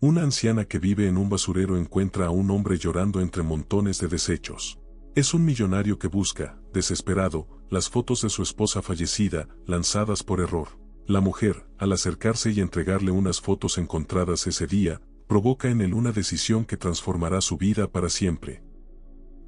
Una anciana que vive en un basurero encuentra a un hombre llorando entre montones de desechos. Es un millonario que busca, desesperado, las fotos de su esposa fallecida, lanzadas por error. La mujer, al acercarse y entregarle unas fotos encontradas ese día, provoca en él una decisión que transformará su vida para siempre.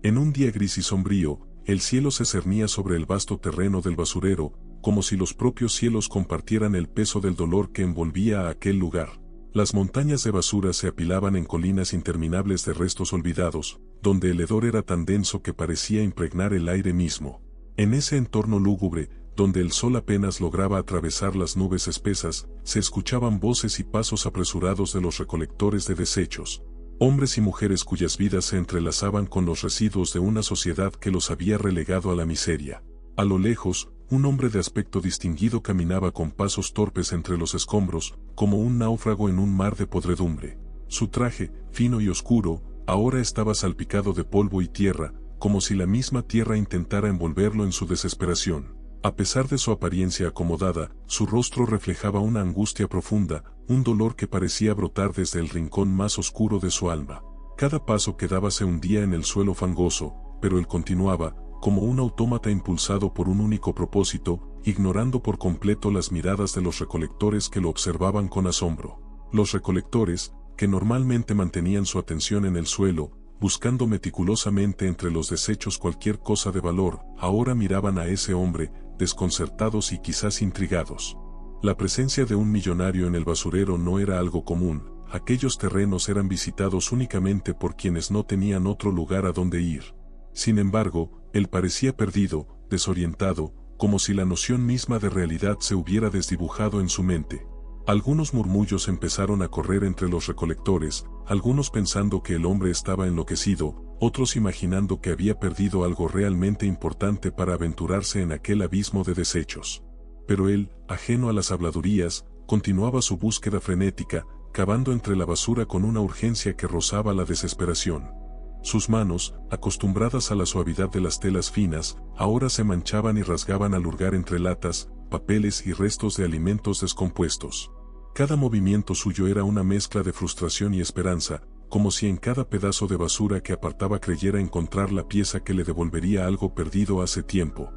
En un día gris y sombrío, el cielo se cernía sobre el vasto terreno del basurero, como si los propios cielos compartieran el peso del dolor que envolvía a aquel lugar. Las montañas de basura se apilaban en colinas interminables de restos olvidados, donde el hedor era tan denso que parecía impregnar el aire mismo. En ese entorno lúgubre, donde el sol apenas lograba atravesar las nubes espesas, se escuchaban voces y pasos apresurados de los recolectores de desechos. Hombres y mujeres cuyas vidas se entrelazaban con los residuos de una sociedad que los había relegado a la miseria. A lo lejos, un hombre de aspecto distinguido caminaba con pasos torpes entre los escombros, como un náufrago en un mar de podredumbre. Su traje, fino y oscuro, ahora estaba salpicado de polvo y tierra, como si la misma tierra intentara envolverlo en su desesperación. A pesar de su apariencia acomodada, su rostro reflejaba una angustia profunda, un dolor que parecía brotar desde el rincón más oscuro de su alma. Cada paso que daba se hundía en el suelo fangoso, pero él continuaba, como un autómata impulsado por un único propósito, ignorando por completo las miradas de los recolectores que lo observaban con asombro. Los recolectores, que normalmente mantenían su atención en el suelo, buscando meticulosamente entre los desechos cualquier cosa de valor, ahora miraban a ese hombre, desconcertados y quizás intrigados. La presencia de un millonario en el basurero no era algo común, aquellos terrenos eran visitados únicamente por quienes no tenían otro lugar a donde ir. Sin embargo, él parecía perdido, desorientado, como si la noción misma de realidad se hubiera desdibujado en su mente. Algunos murmullos empezaron a correr entre los recolectores, algunos pensando que el hombre estaba enloquecido, otros imaginando que había perdido algo realmente importante para aventurarse en aquel abismo de desechos. Pero él, ajeno a las habladurías, continuaba su búsqueda frenética, cavando entre la basura con una urgencia que rozaba la desesperación. Sus manos, acostumbradas a la suavidad de las telas finas, ahora se manchaban y rasgaban al hurgar entre latas, papeles y restos de alimentos descompuestos. Cada movimiento suyo era una mezcla de frustración y esperanza, como si en cada pedazo de basura que apartaba creyera encontrar la pieza que le devolvería algo perdido hace tiempo.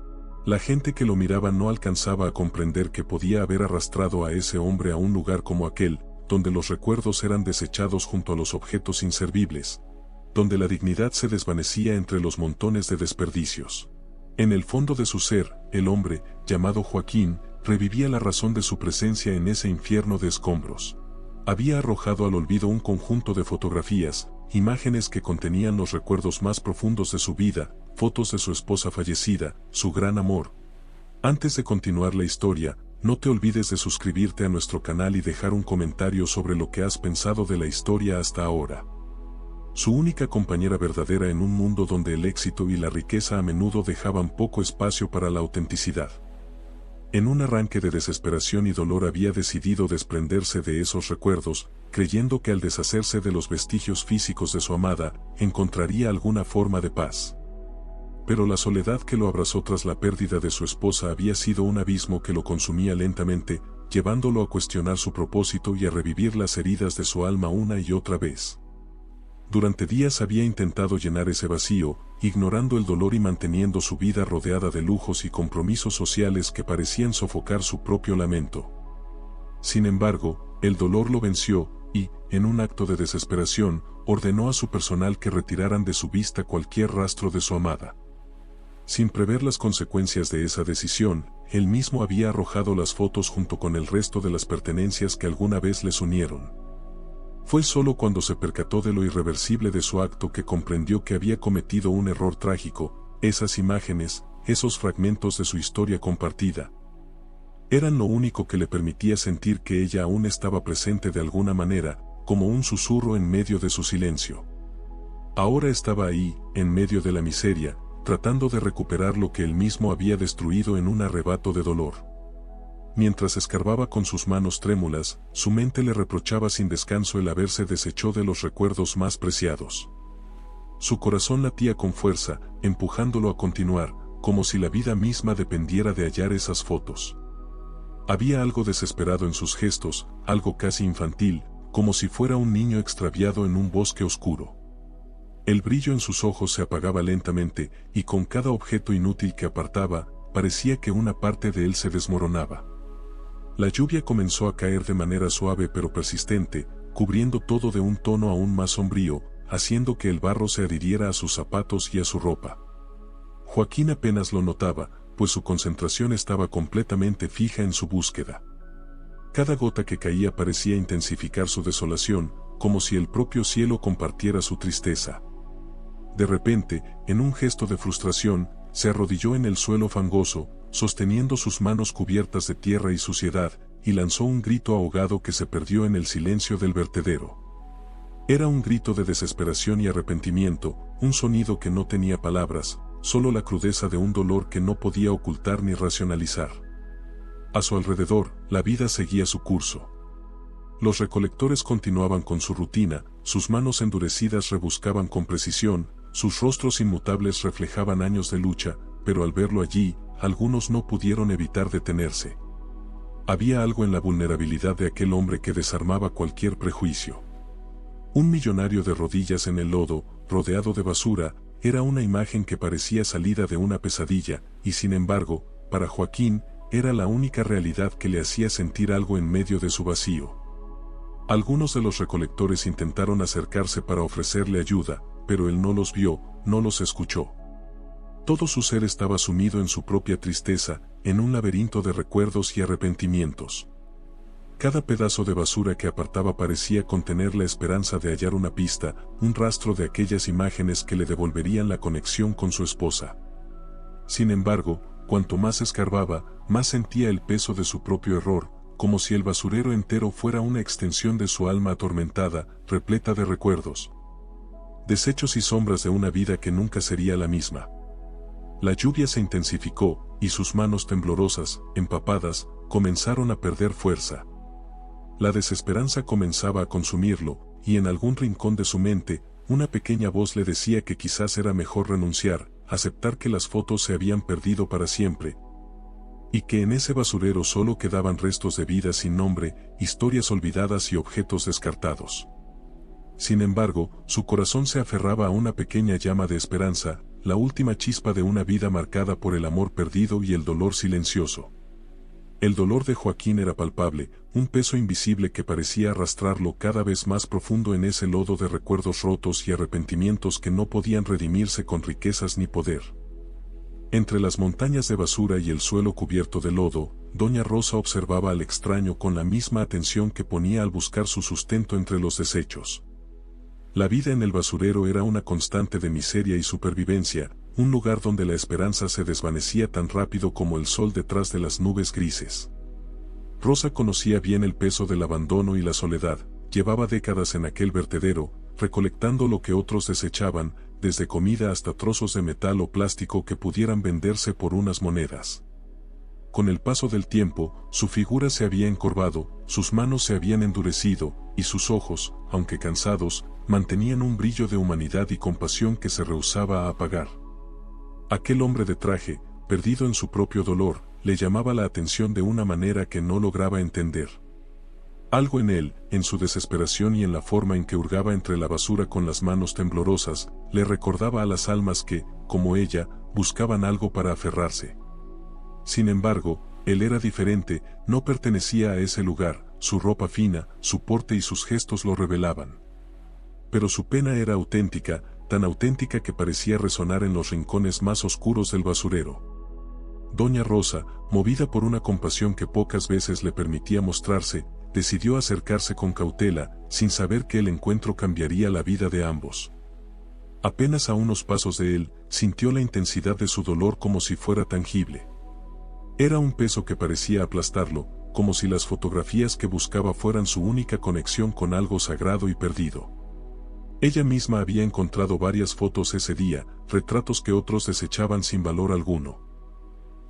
La gente que lo miraba no alcanzaba a comprender que podía haber arrastrado a ese hombre a un lugar como aquel, donde los recuerdos eran desechados junto a los objetos inservibles, donde la dignidad se desvanecía entre los montones de desperdicios. En el fondo de su ser, el hombre, llamado Joaquín, revivía la razón de su presencia en ese infierno de escombros. Había arrojado al olvido un conjunto de fotografías, imágenes que contenían los recuerdos más profundos de su vida, fotos de su esposa fallecida, su gran amor. Antes de continuar la historia, no te olvides de suscribirte a nuestro canal y dejar un comentario sobre lo que has pensado de la historia hasta ahora. Su única compañera verdadera en un mundo donde el éxito y la riqueza a menudo dejaban poco espacio para la autenticidad. En un arranque de desesperación y dolor había decidido desprenderse de esos recuerdos, creyendo que al deshacerse de los vestigios físicos de su amada, encontraría alguna forma de paz. Pero la soledad que lo abrazó tras la pérdida de su esposa había sido un abismo que lo consumía lentamente, llevándolo a cuestionar su propósito y a revivir las heridas de su alma una y otra vez. Durante días había intentado llenar ese vacío, ignorando el dolor y manteniendo su vida rodeada de lujos y compromisos sociales que parecían sofocar su propio lamento. Sin embargo, el dolor lo venció, y, en un acto de desesperación, ordenó a su personal que retiraran de su vista cualquier rastro de su amada. Sin prever las consecuencias de esa decisión, él mismo había arrojado las fotos junto con el resto de las pertenencias que alguna vez les unieron. Fue solo cuando se percató de lo irreversible de su acto que comprendió que había cometido un error trágico. Esas imágenes, esos fragmentos de su historia compartida, eran lo único que le permitía sentir que ella aún estaba presente de alguna manera, como un susurro en medio de su silencio. Ahora estaba ahí, en medio de la miseria, tratando de recuperar lo que él mismo había destruido en un arrebato de dolor. Mientras escarbaba con sus manos trémulas, su mente le reprochaba sin descanso el haberse deshecho de los recuerdos más preciados. Su corazón latía con fuerza, empujándolo a continuar, como si la vida misma dependiera de hallar esas fotos. Había algo desesperado en sus gestos, algo casi infantil, como si fuera un niño extraviado en un bosque oscuro. El brillo en sus ojos se apagaba lentamente, y con cada objeto inútil que apartaba, parecía que una parte de él se desmoronaba. La lluvia comenzó a caer de manera suave pero persistente, cubriendo todo de un tono aún más sombrío, haciendo que el barro se adhiriera a sus zapatos y a su ropa. Joaquín apenas lo notaba, pues su concentración estaba completamente fija en su búsqueda. Cada gota que caía parecía intensificar su desolación, como si el propio cielo compartiera su tristeza. De repente, en un gesto de frustración, se arrodilló en el suelo fangoso, sosteniendo sus manos cubiertas de tierra y suciedad, y lanzó un grito ahogado que se perdió en el silencio del vertedero. Era un grito de desesperación y arrepentimiento, un sonido que no tenía palabras, solo la crudeza de un dolor que no podía ocultar ni racionalizar. A su alrededor, la vida seguía su curso. Los recolectores continuaban con su rutina, sus manos endurecidas rebuscaban con precisión, sus rostros inmutables reflejaban años de lucha, pero al verlo allí, algunos no pudieron evitar detenerse. Había algo en la vulnerabilidad de aquel hombre que desarmaba cualquier prejuicio. Un millonario de rodillas en el lodo, rodeado de basura, era una imagen que parecía salida de una pesadilla, y sin embargo, para Joaquín, era la única realidad que le hacía sentir algo en medio de su vacío. Algunos de los recolectores intentaron acercarse para ofrecerle ayuda, pero él no los vio, no los escuchó. Todo su ser estaba sumido en su propia tristeza, en un laberinto de recuerdos y arrepentimientos. Cada pedazo de basura que apartaba parecía contener la esperanza de hallar una pista, un rastro de aquellas imágenes que le devolverían la conexión con su esposa. Sin embargo, cuanto más escarbaba, más sentía el peso de su propio error, como si el basurero entero fuera una extensión de su alma atormentada, repleta de recuerdos, desechos y sombras de una vida que nunca sería la misma. La lluvia se intensificó, y sus manos temblorosas, empapadas, comenzaron a perder fuerza. La desesperanza comenzaba a consumirlo, y en algún rincón de su mente, una pequeña voz le decía que quizás era mejor renunciar, aceptar que las fotos se habían perdido para siempre, y que en ese basurero solo quedaban restos de vidas sin nombre, historias olvidadas y objetos descartados. Sin embargo, su corazón se aferraba a una pequeña llama de esperanza, la última chispa de una vida marcada por el amor perdido y el dolor silencioso. El dolor de Joaquín era palpable, un peso invisible que parecía arrastrarlo cada vez más profundo en ese lodo de recuerdos rotos y arrepentimientos que no podían redimirse con riquezas ni poder. Entre las montañas de basura y el suelo cubierto de lodo, doña Rosa observaba al extraño con la misma atención que ponía al buscar su sustento entre los desechos. La vida en el basurero era una constante de miseria y supervivencia, un lugar donde la esperanza se desvanecía tan rápido como el sol detrás de las nubes grises. Rosa conocía bien el peso del abandono y la soledad, llevaba décadas en aquel vertedero, recolectando lo que otros desechaban, desde comida hasta trozos de metal o plástico que pudieran venderse por unas monedas. Con el paso del tiempo, su figura se había encorvado, sus manos se habían endurecido, y sus ojos, aunque cansados, mantenían un brillo de humanidad y compasión que se rehusaba a apagar. Aquel hombre de traje, perdido en su propio dolor, le llamaba la atención de una manera que no lograba entender. Algo en él, en su desesperación y en la forma en que hurgaba entre la basura con las manos temblorosas, le recordaba a las almas que, como ella, buscaban algo para aferrarse. Sin embargo, él era diferente, no pertenecía a ese lugar, su ropa fina, su porte y sus gestos lo revelaban. Pero su pena era auténtica, tan auténtica que parecía resonar en los rincones más oscuros del basurero. Doña Rosa, movida por una compasión que pocas veces le permitía mostrarse, decidió acercarse con cautela, sin saber que el encuentro cambiaría la vida de ambos. Apenas a unos pasos de él, sintió la intensidad de su dolor como si fuera tangible. Era un peso que parecía aplastarlo, como si las fotografías que buscaba fueran su única conexión con algo sagrado y perdido. Ella misma había encontrado varias fotos ese día, retratos que otros desechaban sin valor alguno.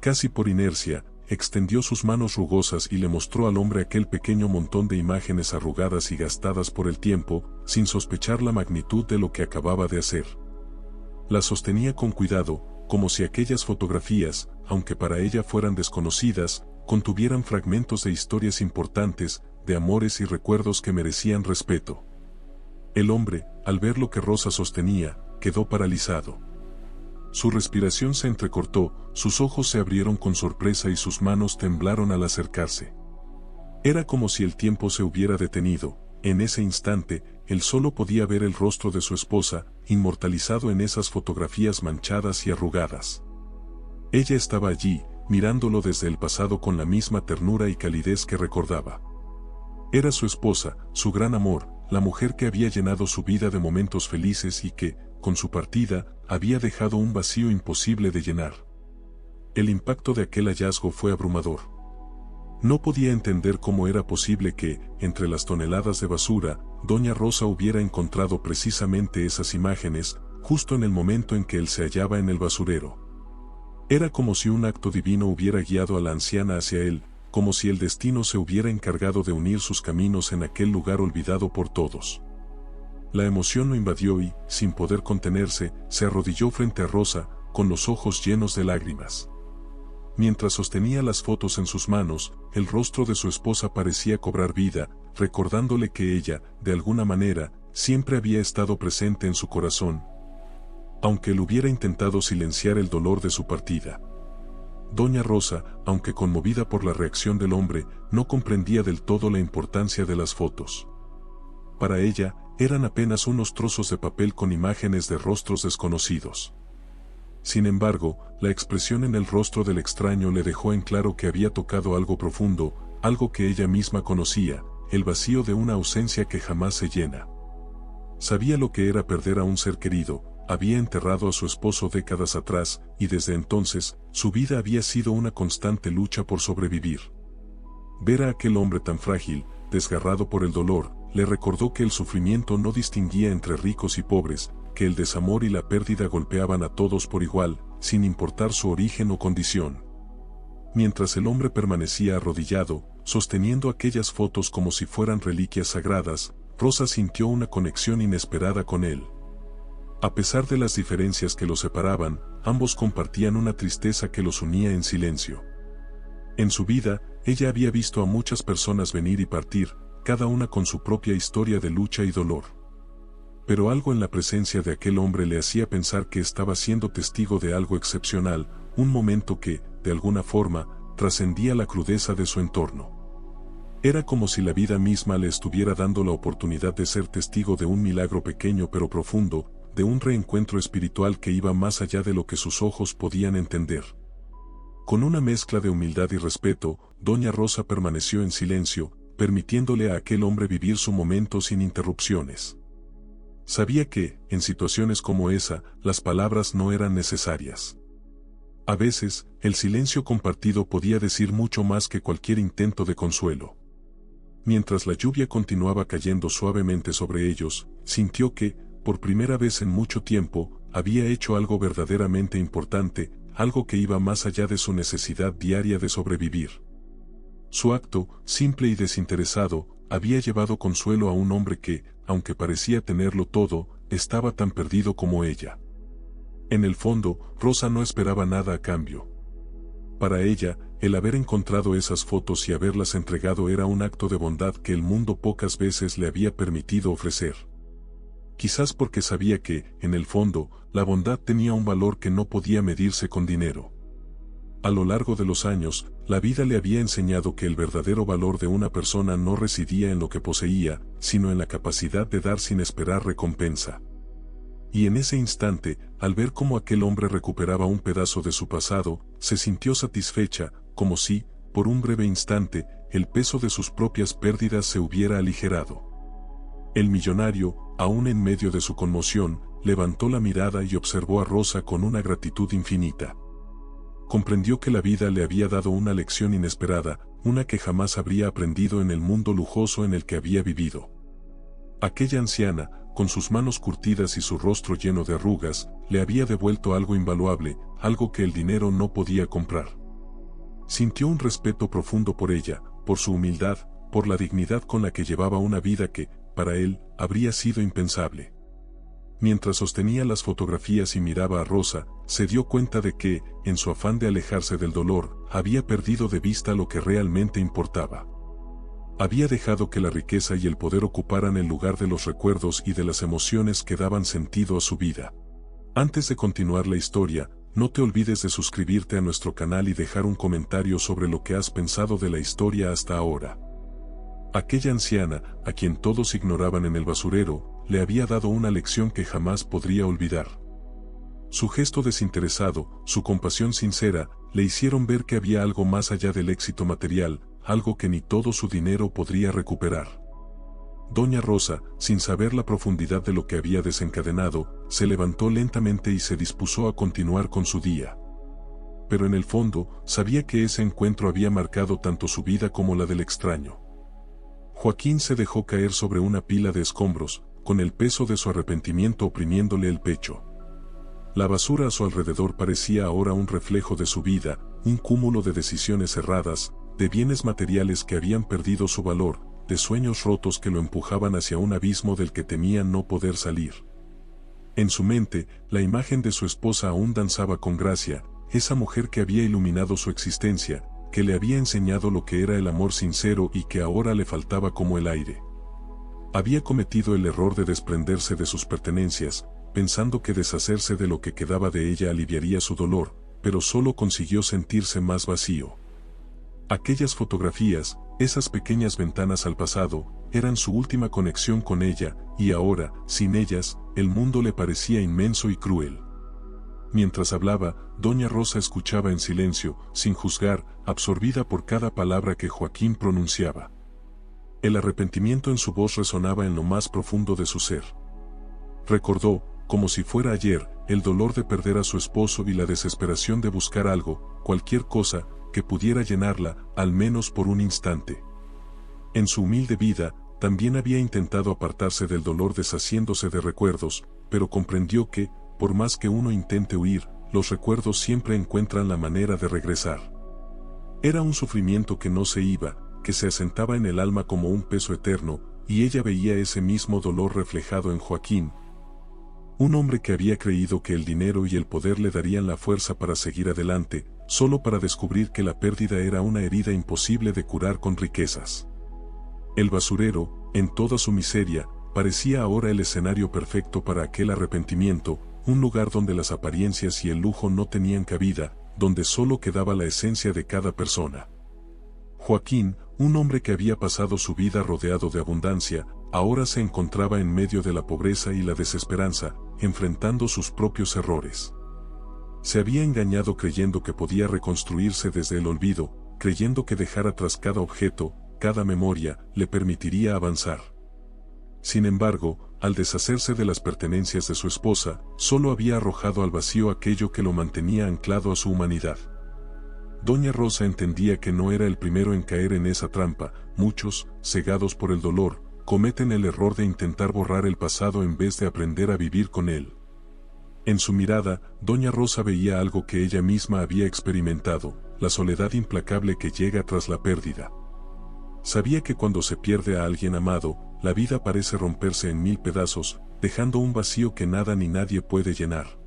Casi por inercia, extendió sus manos rugosas y le mostró al hombre aquel pequeño montón de imágenes arrugadas y gastadas por el tiempo, sin sospechar la magnitud de lo que acababa de hacer. Las sostenía con cuidado, como si aquellas fotografías, aunque para ella fueran desconocidas, contuvieran fragmentos de historias importantes, de amores y recuerdos que merecían respeto. El hombre, al ver lo que Rosa sostenía, quedó paralizado. Su respiración se entrecortó, sus ojos se abrieron con sorpresa y sus manos temblaron al acercarse. Era como si el tiempo se hubiera detenido. En ese instante, él solo podía ver el rostro de su esposa, inmortalizado en esas fotografías manchadas y arrugadas. Ella estaba allí, mirándolo desde el pasado con la misma ternura y calidez que recordaba. Era su esposa, su gran amor, la mujer que había llenado su vida de momentos felices y que, con su partida, había dejado un vacío imposible de llenar. El impacto de aquel hallazgo fue abrumador. No podía entender cómo era posible que, entre las toneladas de basura, doña Rosa hubiera encontrado precisamente esas imágenes, justo en el momento en que él se hallaba en el basurero. Era como si un acto divino hubiera guiado a la anciana hacia él, como si el destino se hubiera encargado de unir sus caminos en aquel lugar olvidado por todos. La emoción lo invadió y, sin poder contenerse, se arrodilló frente a Rosa, con los ojos llenos de lágrimas. Mientras sostenía las fotos en sus manos, el rostro de su esposa parecía cobrar vida, recordándole que ella, de alguna manera, siempre había estado presente en su corazón, aunque él hubiera intentado silenciar el dolor de su partida. Doña Rosa, aunque conmovida por la reacción del hombre, no comprendía del todo la importancia de las fotos. Para ella, eran apenas unos trozos de papel con imágenes de rostros desconocidos. Sin embargo, la expresión en el rostro del extraño le dejó en claro que había tocado algo profundo, algo que ella misma conocía, el vacío de una ausencia que jamás se llena. Sabía lo que era perder a un ser querido, había enterrado a su esposo décadas atrás, y desde entonces, su vida había sido una constante lucha por sobrevivir. Ver a aquel hombre tan frágil, desgarrado por el dolor, le recordó que el sufrimiento no distinguía entre ricos y pobres, que el desamor y la pérdida golpeaban a todos por igual, sin importar su origen o condición. Mientras el hombre permanecía arrodillado, sosteniendo aquellas fotos como si fueran reliquias sagradas, Rosa sintió una conexión inesperada con él. A pesar de las diferencias que los separaban, ambos compartían una tristeza que los unía en silencio. En su vida, ella había visto a muchas personas venir y partir, cada una con su propia historia de lucha y dolor. Pero algo en la presencia de aquel hombre le hacía pensar que estaba siendo testigo de algo excepcional, un momento que, de alguna forma, trascendía la crudeza de su entorno. Era como si la vida misma le estuviera dando la oportunidad de ser testigo de un milagro pequeño pero profundo, de un reencuentro espiritual que iba más allá de lo que sus ojos podían entender. Con una mezcla de humildad y respeto, doña Rosa permaneció en silencio, permitiéndole a aquel hombre vivir su momento sin interrupciones. Sabía que, en situaciones como esa, las palabras no eran necesarias. A veces, el silencio compartido podía decir mucho más que cualquier intento de consuelo. Mientras la lluvia continuaba cayendo suavemente sobre ellos, sintió que, por primera vez en mucho tiempo, había hecho algo verdaderamente importante, algo que iba más allá de su necesidad diaria de sobrevivir. Su acto, simple y desinteresado, había llevado consuelo a un hombre que, aunque parecía tenerlo todo, estaba tan perdido como ella. En el fondo, Rosa no esperaba nada a cambio. Para ella, el haber encontrado esas fotos y haberlas entregado era un acto de bondad que el mundo pocas veces le había permitido ofrecer. Quizás porque sabía que, en el fondo, la bondad tenía un valor que no podía medirse con dinero. A lo largo de los años, la vida le había enseñado que el verdadero valor de una persona no residía en lo que poseía, sino en la capacidad de dar sin esperar recompensa. Y en ese instante, al ver cómo aquel hombre recuperaba un pedazo de su pasado, se sintió satisfecha, como si, por un breve instante, el peso de sus propias pérdidas se hubiera aligerado. El millonario, aún en medio de su conmoción, levantó la mirada y observó a Rosa con una gratitud infinita. Comprendió que la vida le había dado una lección inesperada, una que jamás habría aprendido en el mundo lujoso en el que había vivido. Aquella anciana, con sus manos curtidas y su rostro lleno de arrugas, le había devuelto algo invaluable, algo que el dinero no podía comprar. Sintió un respeto profundo por ella, por su humildad, por la dignidad con la que llevaba una vida que, para él, habría sido impensable. Mientras sostenía las fotografías y miraba a Rosa, se dio cuenta de que, en su afán de alejarse del dolor, había perdido de vista lo que realmente importaba. Había dejado que la riqueza y el poder ocuparan el lugar de los recuerdos y de las emociones que daban sentido a su vida. Antes de continuar la historia, no te olvides de suscribirte a nuestro canal y dejar un comentario sobre lo que has pensado de la historia hasta ahora. Aquella anciana, a quien todos ignoraban en el basurero, le había dado una lección que jamás podría olvidar. Su gesto desinteresado, su compasión sincera, le hicieron ver que había algo más allá del éxito material, algo que ni todo su dinero podría recuperar. Doña Rosa, sin saber la profundidad de lo que había desencadenado, se levantó lentamente y se dispuso a continuar con su día. Pero en el fondo, sabía que ese encuentro había marcado tanto su vida como la del extraño. Joaquín se dejó caer sobre una pila de escombros, con el peso de su arrepentimiento oprimiéndole el pecho. La basura a su alrededor parecía ahora un reflejo de su vida, un cúmulo de decisiones erradas, de bienes materiales que habían perdido su valor, de sueños rotos que lo empujaban hacia un abismo del que temía no poder salir. En su mente, la imagen de su esposa aún danzaba con gracia, esa mujer que había iluminado su existencia, que le había enseñado lo que era el amor sincero y que ahora le faltaba como el aire. Había cometido el error de desprenderse de sus pertenencias, pensando que deshacerse de lo que quedaba de ella aliviaría su dolor, pero solo consiguió sentirse más vacío. Aquellas fotografías, esas pequeñas ventanas al pasado, eran su última conexión con ella, y ahora, sin ellas, el mundo le parecía inmenso y cruel. Mientras hablaba, Doña Rosa escuchaba en silencio, sin juzgar, absorbida por cada palabra que Joaquín pronunciaba. El arrepentimiento en su voz resonaba en lo más profundo de su ser. Recordó, como si fuera ayer, el dolor de perder a su esposo y la desesperación de buscar algo, cualquier cosa, que pudiera llenarla, al menos por un instante. En su humilde vida, también había intentado apartarse del dolor deshaciéndose de recuerdos, pero comprendió que, por más que uno intente huir, los recuerdos siempre encuentran la manera de regresar. Era un sufrimiento que no se iba, que se asentaba en el alma como un peso eterno, y ella veía ese mismo dolor reflejado en Joaquín. Un hombre que había creído que el dinero y el poder le darían la fuerza para seguir adelante, solo para descubrir que la pérdida era una herida imposible de curar con riquezas. El basurero, en toda su miseria, parecía ahora el escenario perfecto para aquel arrepentimiento, un lugar donde las apariencias y el lujo no tenían cabida, donde solo quedaba la esencia de cada persona. Joaquín, un hombre que había pasado su vida rodeado de abundancia, ahora se encontraba en medio de la pobreza y la desesperanza, enfrentando sus propios errores. Se había engañado creyendo que podía reconstruirse desde el olvido, creyendo que dejar atrás cada objeto, cada memoria, le permitiría avanzar. Sin embargo, al deshacerse de las pertenencias de su esposa, solo había arrojado al vacío aquello que lo mantenía anclado a su humanidad. Doña Rosa entendía que no era el primero en caer en esa trampa. Muchos, cegados por el dolor, cometen el error de intentar borrar el pasado en vez de aprender a vivir con él. En su mirada, Doña Rosa veía algo que ella misma había experimentado, la soledad implacable que llega tras la pérdida. Sabía que cuando se pierde a alguien amado, la vida parece romperse en mil pedazos, dejando un vacío que nada ni nadie puede llenar.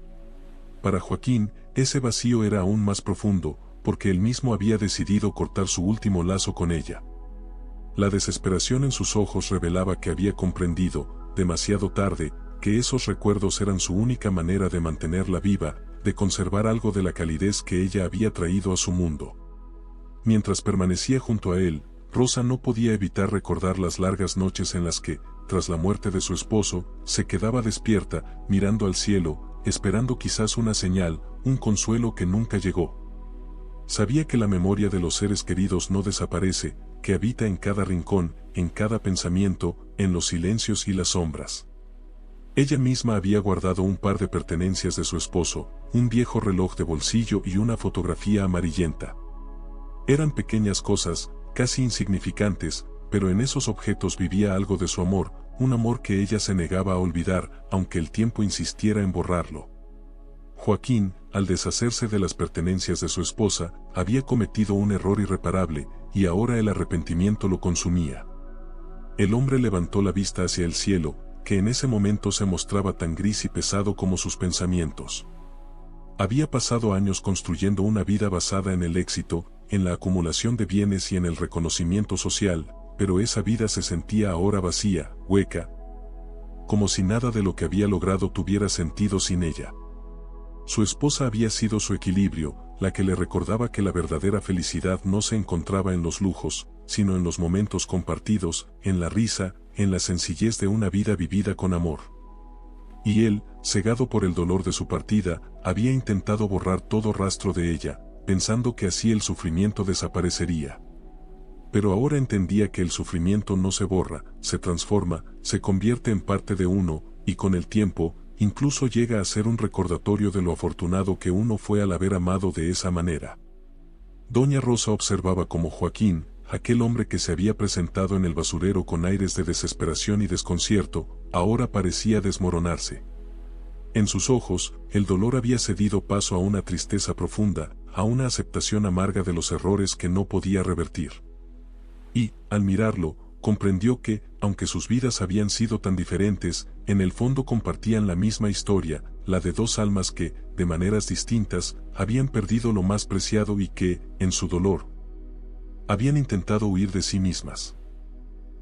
Para Joaquín, ese vacío era aún más profundo, porque él mismo había decidido cortar su último lazo con ella. La desesperación en sus ojos revelaba que había comprendido, demasiado tarde, que esos recuerdos eran su única manera de mantenerla viva, de conservar algo de la calidez que ella había traído a su mundo. Mientras permanecía junto a él, Rosa no podía evitar recordar las largas noches en las que, tras la muerte de su esposo, se quedaba despierta, mirando al cielo, esperando quizás una señal, un consuelo que nunca llegó. Sabía que la memoria de los seres queridos no desaparece, que habita en cada rincón, en cada pensamiento, en los silencios y las sombras. Ella misma había guardado un par de pertenencias de su esposo, un viejo reloj de bolsillo y una fotografía amarillenta. Eran pequeñas cosas, casi insignificantes, pero en esos objetos vivía algo de su amor, un amor que ella se negaba a olvidar, aunque el tiempo insistiera en borrarlo. Joaquín, al deshacerse de las pertenencias de su esposa, había cometido un error irreparable, y ahora el arrepentimiento lo consumía. El hombre levantó la vista hacia el cielo, que en ese momento se mostraba tan gris y pesado como sus pensamientos. Había pasado años construyendo una vida basada en el éxito, en la acumulación de bienes y en el reconocimiento social, pero esa vida se sentía ahora vacía, hueca, como si nada de lo que había logrado tuviera sentido sin ella. Su esposa había sido su equilibrio, la que le recordaba que la verdadera felicidad no se encontraba en los lujos, sino en los momentos compartidos, en la risa, en la sencillez de una vida vivida con amor. Y él, cegado por el dolor de su partida, había intentado borrar todo rastro de ella, pensando que así el sufrimiento desaparecería. Pero ahora entendía que el sufrimiento no se borra, se transforma, se convierte en parte de uno, y con el tiempo, incluso llega a ser un recordatorio de lo afortunado que uno fue al haber amado de esa manera. Doña Rosa observaba cómo Joaquín, aquel hombre que se había presentado en el basurero con aires de desesperación y desconcierto, ahora parecía desmoronarse. En sus ojos, el dolor había cedido paso a una tristeza profunda, a una aceptación amarga de los errores que no podía revertir. Y, al mirarlo, comprendió que, aunque sus vidas habían sido tan diferentes, en el fondo compartían la misma historia, la de dos almas que, de maneras distintas, habían perdido lo más preciado y que, en su dolor, habían intentado huir de sí mismas.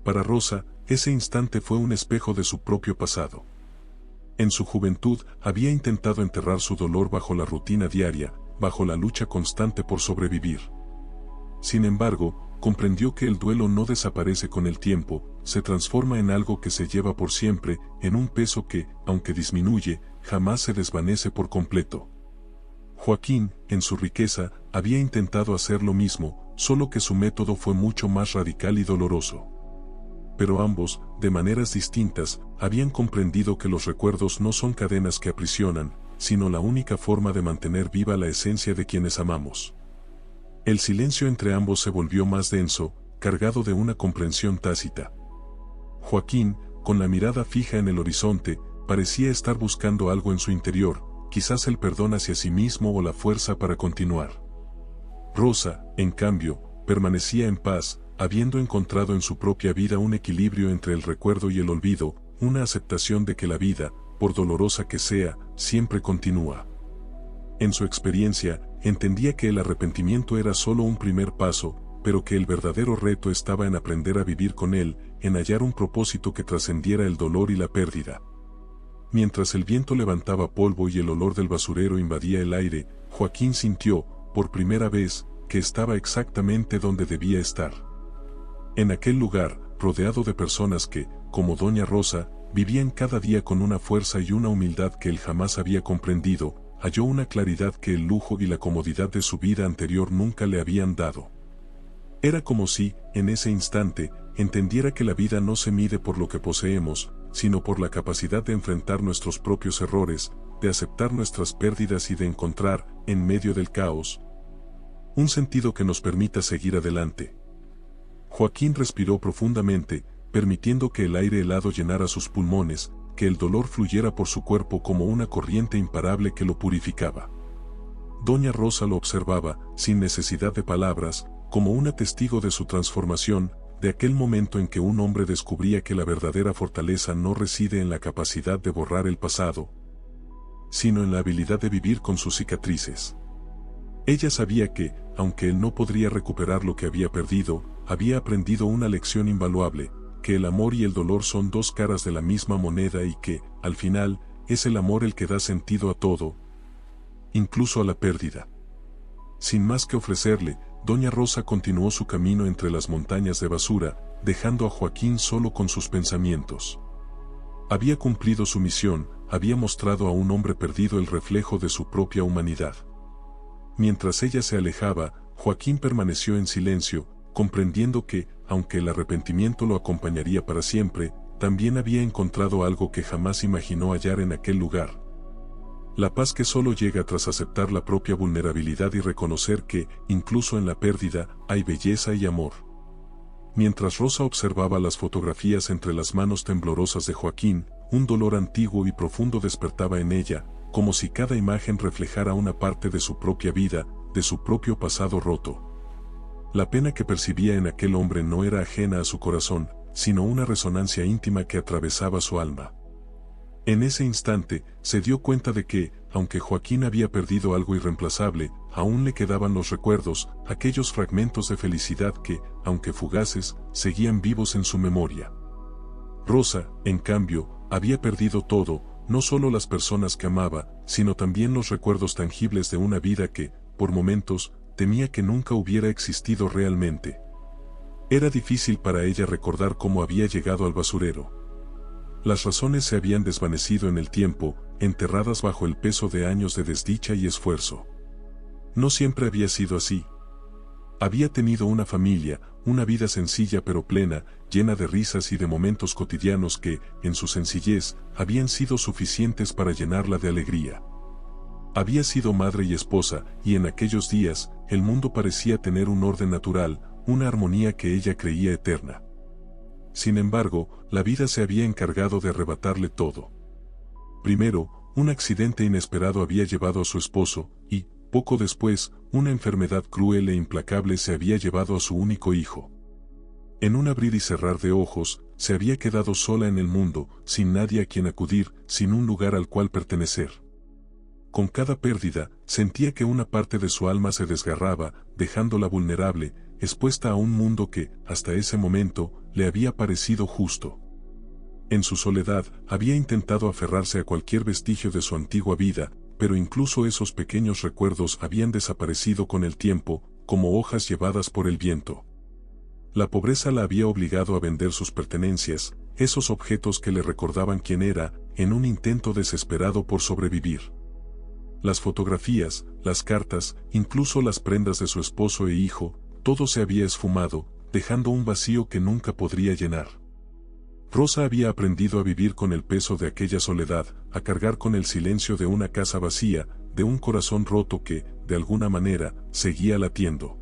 Para Rosa, ese instante fue un espejo de su propio pasado. En su juventud, había intentado enterrar su dolor bajo la rutina diaria, bajo la lucha constante por sobrevivir. Sin embargo, comprendió que el duelo no desaparece con el tiempo, se transforma en algo que se lleva por siempre, en un peso que, aunque disminuye, jamás se desvanece por completo. Joaquín, en su riqueza, había intentado hacer lo mismo, solo que su método fue mucho más radical y doloroso. Pero ambos, de maneras distintas, habían comprendido que los recuerdos no son cadenas que aprisionan, sino la única forma de mantener viva la esencia de quienes amamos. El silencio entre ambos se volvió más denso, cargado de una comprensión tácita. Joaquín, con la mirada fija en el horizonte, parecía estar buscando algo en su interior, quizás el perdón hacia sí mismo o la fuerza para continuar. Rosa, en cambio, permanecía en paz, habiendo encontrado en su propia vida un equilibrio entre el recuerdo y el olvido, una aceptación de que la vida, por dolorosa que sea, siempre continúa. En su experiencia, entendía que el arrepentimiento era solo un primer paso, pero que el verdadero reto estaba en aprender a vivir con él, en hallar un propósito que trascendiera el dolor y la pérdida. Mientras el viento levantaba polvo y el olor del basurero invadía el aire, Joaquín sintió, por primera vez, que estaba exactamente donde debía estar. En aquel lugar, rodeado de personas que, como Doña Rosa, vivían cada día con una fuerza y una humildad que él jamás había comprendido, halló una claridad que el lujo y la comodidad de su vida anterior nunca le habían dado. Era como si, en ese instante, entendiera que la vida no se mide por lo que poseemos, sino por la capacidad de enfrentar nuestros propios errores, de aceptar nuestras pérdidas y de encontrar, en medio del caos, un sentido que nos permita seguir adelante. Joaquín respiró profundamente, permitiendo que el aire helado llenara sus pulmones, que el dolor fluyera por su cuerpo como una corriente imparable que lo purificaba. Doña Rosa lo observaba, sin necesidad de palabras, como una testigo de su transformación, de aquel momento en que un hombre descubría que la verdadera fortaleza no reside en la capacidad de borrar el pasado, sino en la habilidad de vivir con sus cicatrices. Ella sabía que, aunque él no podría recuperar lo que había perdido, había aprendido una lección invaluable, que el amor y el dolor son dos caras de la misma moneda y que, al final, es el amor el que da sentido a todo, incluso a la pérdida. Sin más que ofrecerle, Doña Rosa continuó su camino entre las montañas de basura, dejando a Joaquín solo con sus pensamientos. Había cumplido su misión, había mostrado a un hombre perdido el reflejo de su propia humanidad. Mientras ella se alejaba, Joaquín permaneció en silencio, comprendiendo que, aunque el arrepentimiento lo acompañaría para siempre, también había encontrado algo que jamás imaginó hallar en aquel lugar. La paz que solo llega tras aceptar la propia vulnerabilidad y reconocer que, incluso en la pérdida, hay belleza y amor. Mientras Rosa observaba las fotografías entre las manos temblorosas de Joaquín, un dolor antiguo y profundo despertaba en ella, como si cada imagen reflejara una parte de su propia vida, de su propio pasado roto. La pena que percibía en aquel hombre no era ajena a su corazón, sino una resonancia íntima que atravesaba su alma. En ese instante, se dio cuenta de que, aunque Joaquín había perdido algo irreemplazable, aún le quedaban los recuerdos, aquellos fragmentos de felicidad que, aunque fugaces, seguían vivos en su memoria. Rosa, en cambio, había perdido todo, no solo las personas que amaba, sino también los recuerdos tangibles de una vida que, por momentos, temía que nunca hubiera existido realmente. Era difícil para ella recordar cómo había llegado al basurero. Las razones se habían desvanecido en el tiempo, enterradas bajo el peso de años de desdicha y esfuerzo. No siempre había sido así. Había tenido una familia, una vida sencilla pero plena, llena de risas y de momentos cotidianos que, en su sencillez, habían sido suficientes para llenarla de alegría. Había sido madre y esposa, y en aquellos días, el mundo parecía tener un orden natural, una armonía que ella creía eterna. Sin embargo, la vida se había encargado de arrebatarle todo. Primero, un accidente inesperado había llevado a su esposo, y, poco después, una enfermedad cruel e implacable se había llevado a su único hijo. En un abrir y cerrar de ojos, se había quedado sola en el mundo, sin nadie a quien acudir, sin un lugar al cual pertenecer. Con cada pérdida, sentía que una parte de su alma se desgarraba, dejándola vulnerable, expuesta a un mundo que, hasta ese momento, le había parecido justo. En su soledad, había intentado aferrarse a cualquier vestigio de su antigua vida, pero incluso esos pequeños recuerdos habían desaparecido con el tiempo, como hojas llevadas por el viento. La pobreza la había obligado a vender sus pertenencias, esos objetos que le recordaban quién era, en un intento desesperado por sobrevivir. Las fotografías, las cartas, incluso las prendas de su esposo e hijo, todo se había esfumado, dejando un vacío que nunca podría llenar. Rosa había aprendido a vivir con el peso de aquella soledad, a cargar con el silencio de una casa vacía, de un corazón roto que, de alguna manera, seguía latiendo.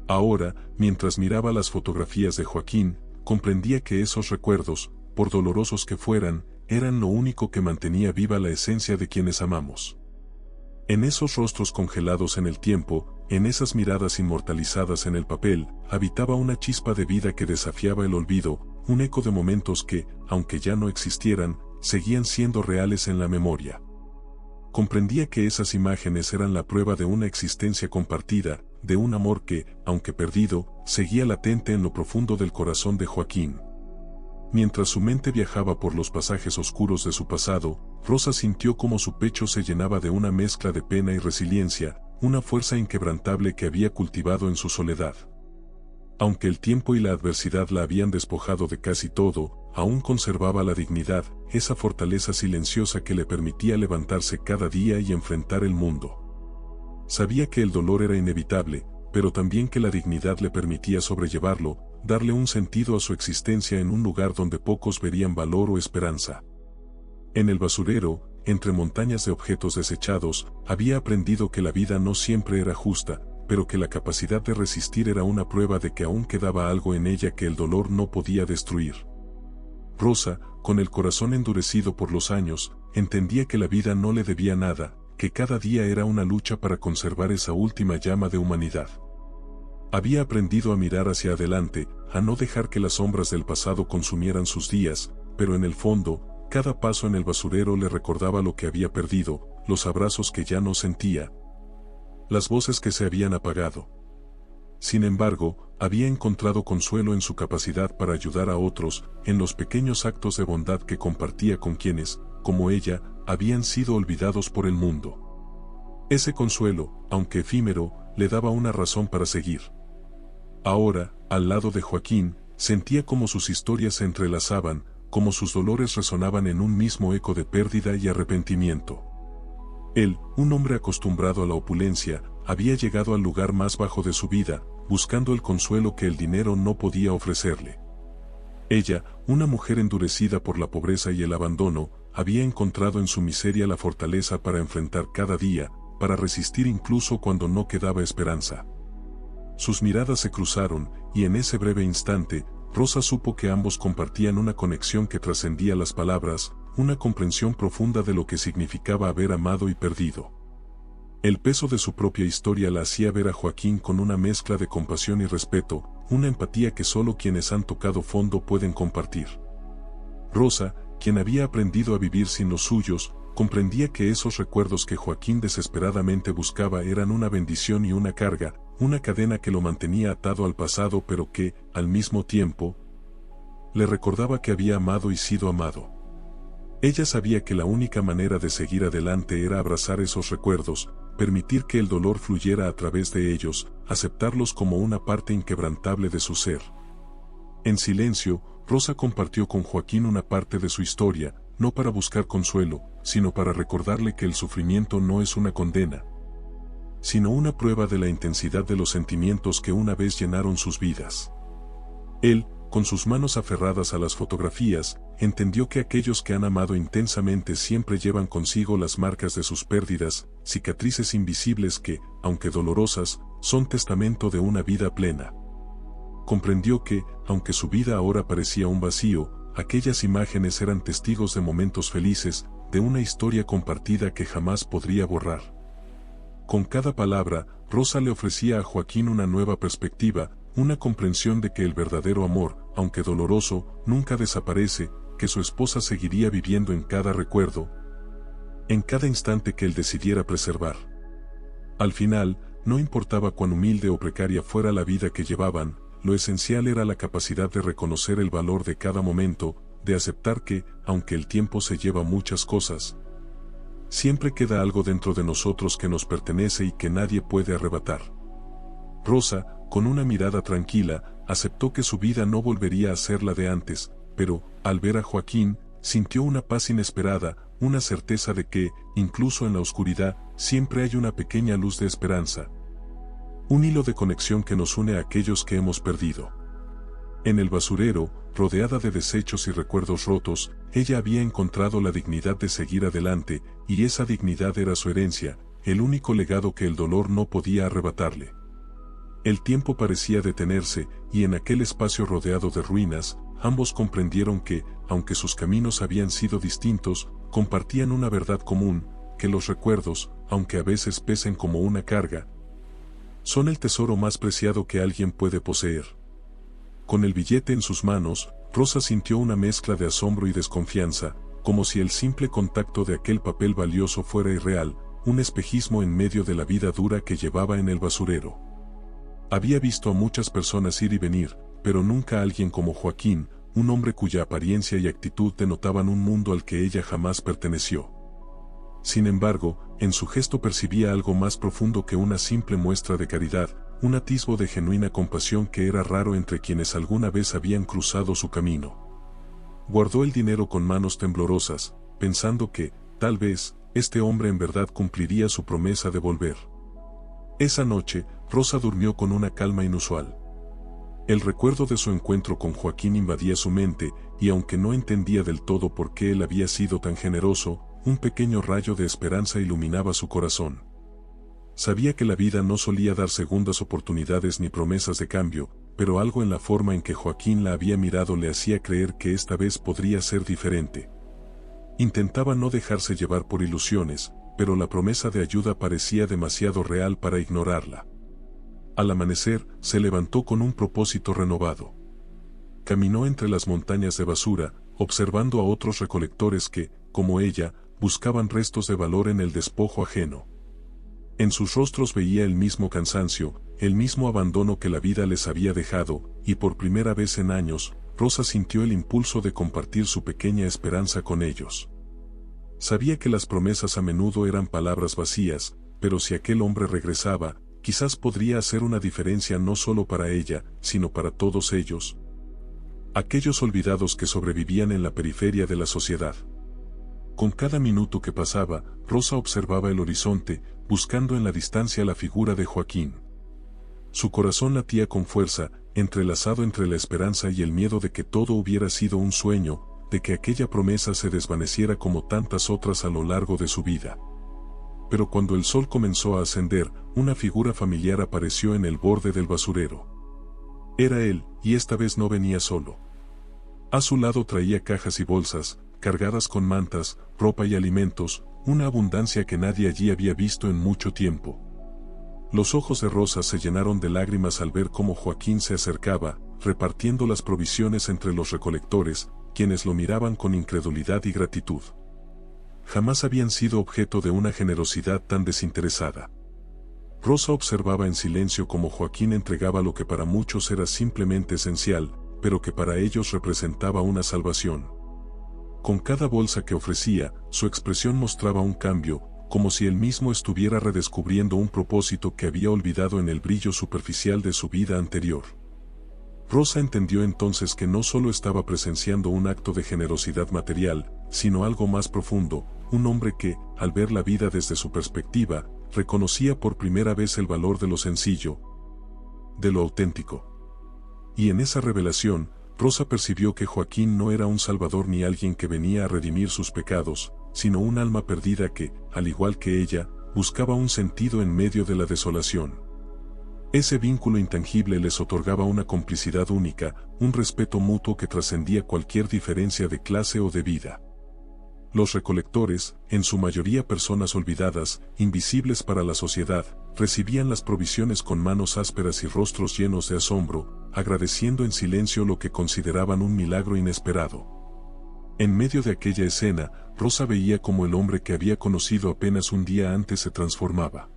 Ahora, mientras miraba las fotografías de Joaquín, comprendía que esos recuerdos, por dolorosos que fueran, eran lo único que mantenía viva la esencia de quienes amamos. En esos rostros congelados en el tiempo, en esas miradas inmortalizadas en el papel, habitaba una chispa de vida que desafiaba el olvido, un eco de momentos que, aunque ya no existieran, seguían siendo reales en la memoria. Comprendía que esas imágenes eran la prueba de una existencia compartida, de un amor que, aunque perdido, seguía latente en lo profundo del corazón de Joaquín. Mientras su mente viajaba por los pasajes oscuros de su pasado, Rosa sintió como su pecho se llenaba de una mezcla de pena y resiliencia, una fuerza inquebrantable que había cultivado en su soledad. Aunque el tiempo y la adversidad la habían despojado de casi todo, aún conservaba la dignidad, esa fortaleza silenciosa que le permitía levantarse cada día y enfrentar el mundo. Sabía que el dolor era inevitable, pero también que la dignidad le permitía sobrellevarlo, darle un sentido a su existencia en un lugar donde pocos verían valor o esperanza. En el basurero, entre montañas de objetos desechados, había aprendido que la vida no siempre era justa, pero que la capacidad de resistir era una prueba de que aún quedaba algo en ella que el dolor no podía destruir. Rosa, con el corazón endurecido por los años, entendía que la vida no le debía nada, que cada día era una lucha para conservar esa última llama de humanidad. Había aprendido a mirar hacia adelante, a no dejar que las sombras del pasado consumieran sus días, pero en el fondo, cada paso en el basurero le recordaba lo que había perdido, los abrazos que ya no sentía, las voces que se habían apagado. Sin embargo, había encontrado consuelo en su capacidad para ayudar a otros, en los pequeños actos de bondad que compartía con quienes, como ella, habían sido olvidados por el mundo. Ese consuelo, aunque efímero, le daba una razón para seguir. Ahora, al lado de Joaquín, sentía como sus historias se entrelazaban, como sus dolores resonaban en un mismo eco de pérdida y arrepentimiento. Él, un hombre acostumbrado a la opulencia, había llegado al lugar más bajo de su vida, buscando el consuelo que el dinero no podía ofrecerle. Ella, una mujer endurecida por la pobreza y el abandono, había encontrado en su miseria la fortaleza para enfrentar cada día, para resistir incluso cuando no quedaba esperanza. Sus miradas se cruzaron, y en ese breve instante, Rosa supo que ambos compartían una conexión que trascendía las palabras, una comprensión profunda de lo que significaba haber amado y perdido. El peso de su propia historia la hacía ver a Joaquín con una mezcla de compasión y respeto, una empatía que solo quienes han tocado fondo pueden compartir. Rosa, quien había aprendido a vivir sin los suyos, comprendía que esos recuerdos que Joaquín desesperadamente buscaba eran una bendición y una carga, una cadena que lo mantenía atado al pasado pero que, al mismo tiempo, le recordaba que había amado y sido amado. Ella sabía que la única manera de seguir adelante era abrazar esos recuerdos, permitir que el dolor fluyera a través de ellos, aceptarlos como una parte inquebrantable de su ser. En silencio, Rosa compartió con Joaquín una parte de su historia, no para buscar consuelo, sino para recordarle que el sufrimiento no es una condena, sino una prueba de la intensidad de los sentimientos que una vez llenaron sus vidas. Él, con sus manos aferradas a las fotografías, entendió que aquellos que han amado intensamente siempre llevan consigo las marcas de sus pérdidas, cicatrices invisibles que, aunque dolorosas, son testamento de una vida plena. Comprendió que, aunque su vida ahora parecía un vacío, aquellas imágenes eran testigos de momentos felices, de una historia compartida que jamás podría borrar. Con cada palabra, Rosa le ofrecía a Joaquín una nueva perspectiva, una comprensión de que el verdadero amor, aunque doloroso, nunca desaparece, que su esposa seguiría viviendo en cada recuerdo, en cada instante que él decidiera preservar. Al final, no importaba cuán humilde o precaria fuera la vida que llevaban, lo esencial era la capacidad de reconocer el valor de cada momento, de aceptar que, aunque el tiempo se lleva muchas cosas, siempre queda algo dentro de nosotros que nos pertenece y que nadie puede arrebatar. Rosa, con una mirada tranquila, aceptó que su vida no volvería a ser la de antes, pero, al ver a Joaquín, sintió una paz inesperada, una certeza de que, incluso en la oscuridad, siempre hay una pequeña luz de esperanza. Un hilo de conexión que nos une a aquellos que hemos perdido. En el basurero, rodeada de desechos y recuerdos rotos, ella había encontrado la dignidad de seguir adelante, y esa dignidad era su herencia, el único legado que el dolor no podía arrebatarle. El tiempo parecía detenerse, y en aquel espacio rodeado de ruinas, ambos comprendieron que, aunque sus caminos habían sido distintos, compartían una verdad común, que los recuerdos, aunque a veces pesen como una carga, son el tesoro más preciado que alguien puede poseer. Con el billete en sus manos, Rosa sintió una mezcla de asombro y desconfianza, como si el simple contacto de aquel papel valioso fuera irreal, un espejismo en medio de la vida dura que llevaba en el basurero. Había visto a muchas personas ir y venir, pero nunca a alguien como Joaquín, un hombre cuya apariencia y actitud denotaban un mundo al que ella jamás perteneció. Sin embargo, en su gesto percibía algo más profundo que una simple muestra de caridad, un atisbo de genuina compasión que era raro entre quienes alguna vez habían cruzado su camino. Guardó el dinero con manos temblorosas, pensando que, tal vez, este hombre en verdad cumpliría su promesa de volver. Esa noche, Rosa durmió con una calma inusual. El recuerdo de su encuentro con Joaquín invadía su mente, y aunque no entendía del todo por qué él había sido tan generoso, un pequeño rayo de esperanza iluminaba su corazón. Sabía que la vida no solía dar segundas oportunidades ni promesas de cambio, pero algo en la forma en que Joaquín la había mirado le hacía creer que esta vez podría ser diferente. Intentaba no dejarse llevar por ilusiones, pero la promesa de ayuda parecía demasiado real para ignorarla. Al amanecer, se levantó con un propósito renovado. Caminó entre las montañas de basura, observando a otros recolectores que, como ella, buscaban restos de valor en el despojo ajeno. En sus rostros veía el mismo cansancio, el mismo abandono que la vida les había dejado, y por primera vez en años, Rosa sintió el impulso de compartir su pequeña esperanza con ellos. Sabía que las promesas a menudo eran palabras vacías, pero si aquel hombre regresaba, quizás podría hacer una diferencia no solo para ella, sino para todos ellos. Aquellos olvidados que sobrevivían en la periferia de la sociedad. Con cada minuto que pasaba, Rosa observaba el horizonte, buscando en la distancia la figura de Joaquín. Su corazón latía con fuerza, entrelazado entre la esperanza y el miedo de que todo hubiera sido un sueño, de que aquella promesa se desvaneciera como tantas otras a lo largo de su vida. Pero cuando el sol comenzó a ascender, una figura familiar apareció en el borde del basurero. Era él, y esta vez no venía solo. A su lado traía cajas y bolsas, cargadas con mantas, ropa y alimentos, una abundancia que nadie allí había visto en mucho tiempo. Los ojos de Rosa se llenaron de lágrimas al ver cómo Joaquín se acercaba, repartiendo las provisiones entre los recolectores, quienes lo miraban con incredulidad y gratitud. Jamás habían sido objeto de una generosidad tan desinteresada. Rosa observaba en silencio cómo Joaquín entregaba lo que para muchos era simplemente esencial, pero que para ellos representaba una salvación. Con cada bolsa que ofrecía, su expresión mostraba un cambio, como si él mismo estuviera redescubriendo un propósito que había olvidado en el brillo superficial de su vida anterior. Rosa entendió entonces que no solo estaba presenciando un acto de generosidad material, sino algo más profundo, un hombre que, al ver la vida desde su perspectiva, reconocía por primera vez el valor de lo sencillo, de lo auténtico. Y en esa revelación, Rosa percibió que Joaquín no era un salvador ni alguien que venía a redimir sus pecados, sino un alma perdida que, al igual que ella, buscaba un sentido en medio de la desolación. Ese vínculo intangible les otorgaba una complicidad única, un respeto mutuo que trascendía cualquier diferencia de clase o de vida. Los recolectores, en su mayoría personas olvidadas, invisibles para la sociedad, recibían las provisiones con manos ásperas y rostros llenos de asombro, agradeciendo en silencio lo que consideraban un milagro inesperado. En medio de aquella escena, Rosa veía cómo el hombre que había conocido apenas un día antes se transformaba.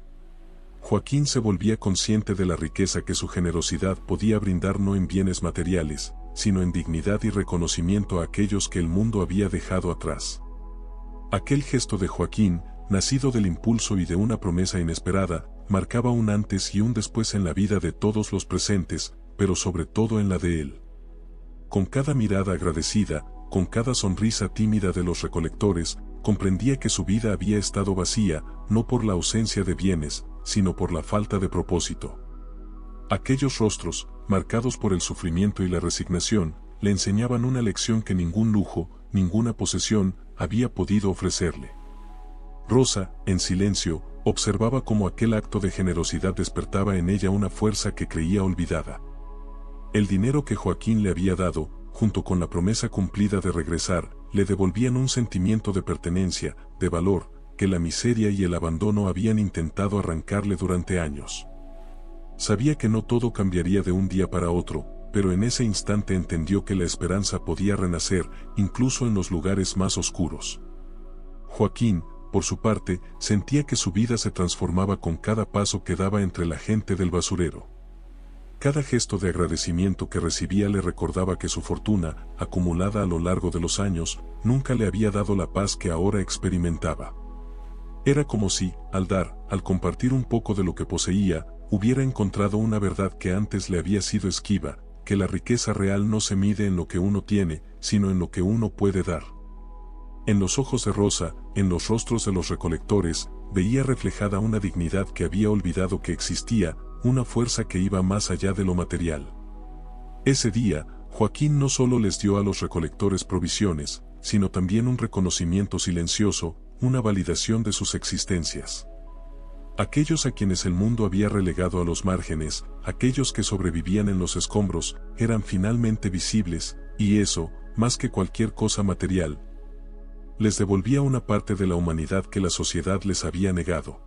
Joaquín se volvía consciente de la riqueza que su generosidad podía brindar no en bienes materiales, sino en dignidad y reconocimiento a aquellos que el mundo había dejado atrás. Aquel gesto de Joaquín, nacido del impulso y de una promesa inesperada, marcaba un antes y un después en la vida de todos los presentes, pero sobre todo en la de él. Con cada mirada agradecida, con cada sonrisa tímida de los recolectores, comprendía que su vida había estado vacía, no por la ausencia de bienes, sino por la falta de propósito. Aquellos rostros, marcados por el sufrimiento y la resignación, le enseñaban una lección que ningún lujo, ninguna posesión, había podido ofrecerle. Rosa, en silencio, observaba cómo aquel acto de generosidad despertaba en ella una fuerza que creía olvidada. El dinero que Joaquín le había dado, junto con la promesa cumplida de regresar, le devolvían un sentimiento de pertenencia, de valor, que la miseria y el abandono habían intentado arrancarle durante años. Sabía que no todo cambiaría de un día para otro, pero en ese instante entendió que la esperanza podía renacer, incluso en los lugares más oscuros. Joaquín, por su parte, sentía que su vida se transformaba con cada paso que daba entre la gente del basurero. Cada gesto de agradecimiento que recibía le recordaba que su fortuna, acumulada a lo largo de los años, nunca le había dado la paz que ahora experimentaba. Era como si, al compartir un poco de lo que poseía, hubiera encontrado una verdad que antes le había sido esquiva, que la riqueza real no se mide en lo que uno tiene, sino en lo que uno puede dar. En los ojos de Rosa, en los rostros de los recolectores, veía reflejada una dignidad que había olvidado que existía, una fuerza que iba más allá de lo material. Ese día, Joaquín no solo les dio a los recolectores provisiones, sino también un reconocimiento silencioso, una validación de sus existencias. Aquellos a quienes el mundo había relegado a los márgenes, aquellos que sobrevivían en los escombros, eran finalmente visibles, y eso, más que cualquier cosa material, les devolvía una parte de la humanidad que la sociedad les había negado.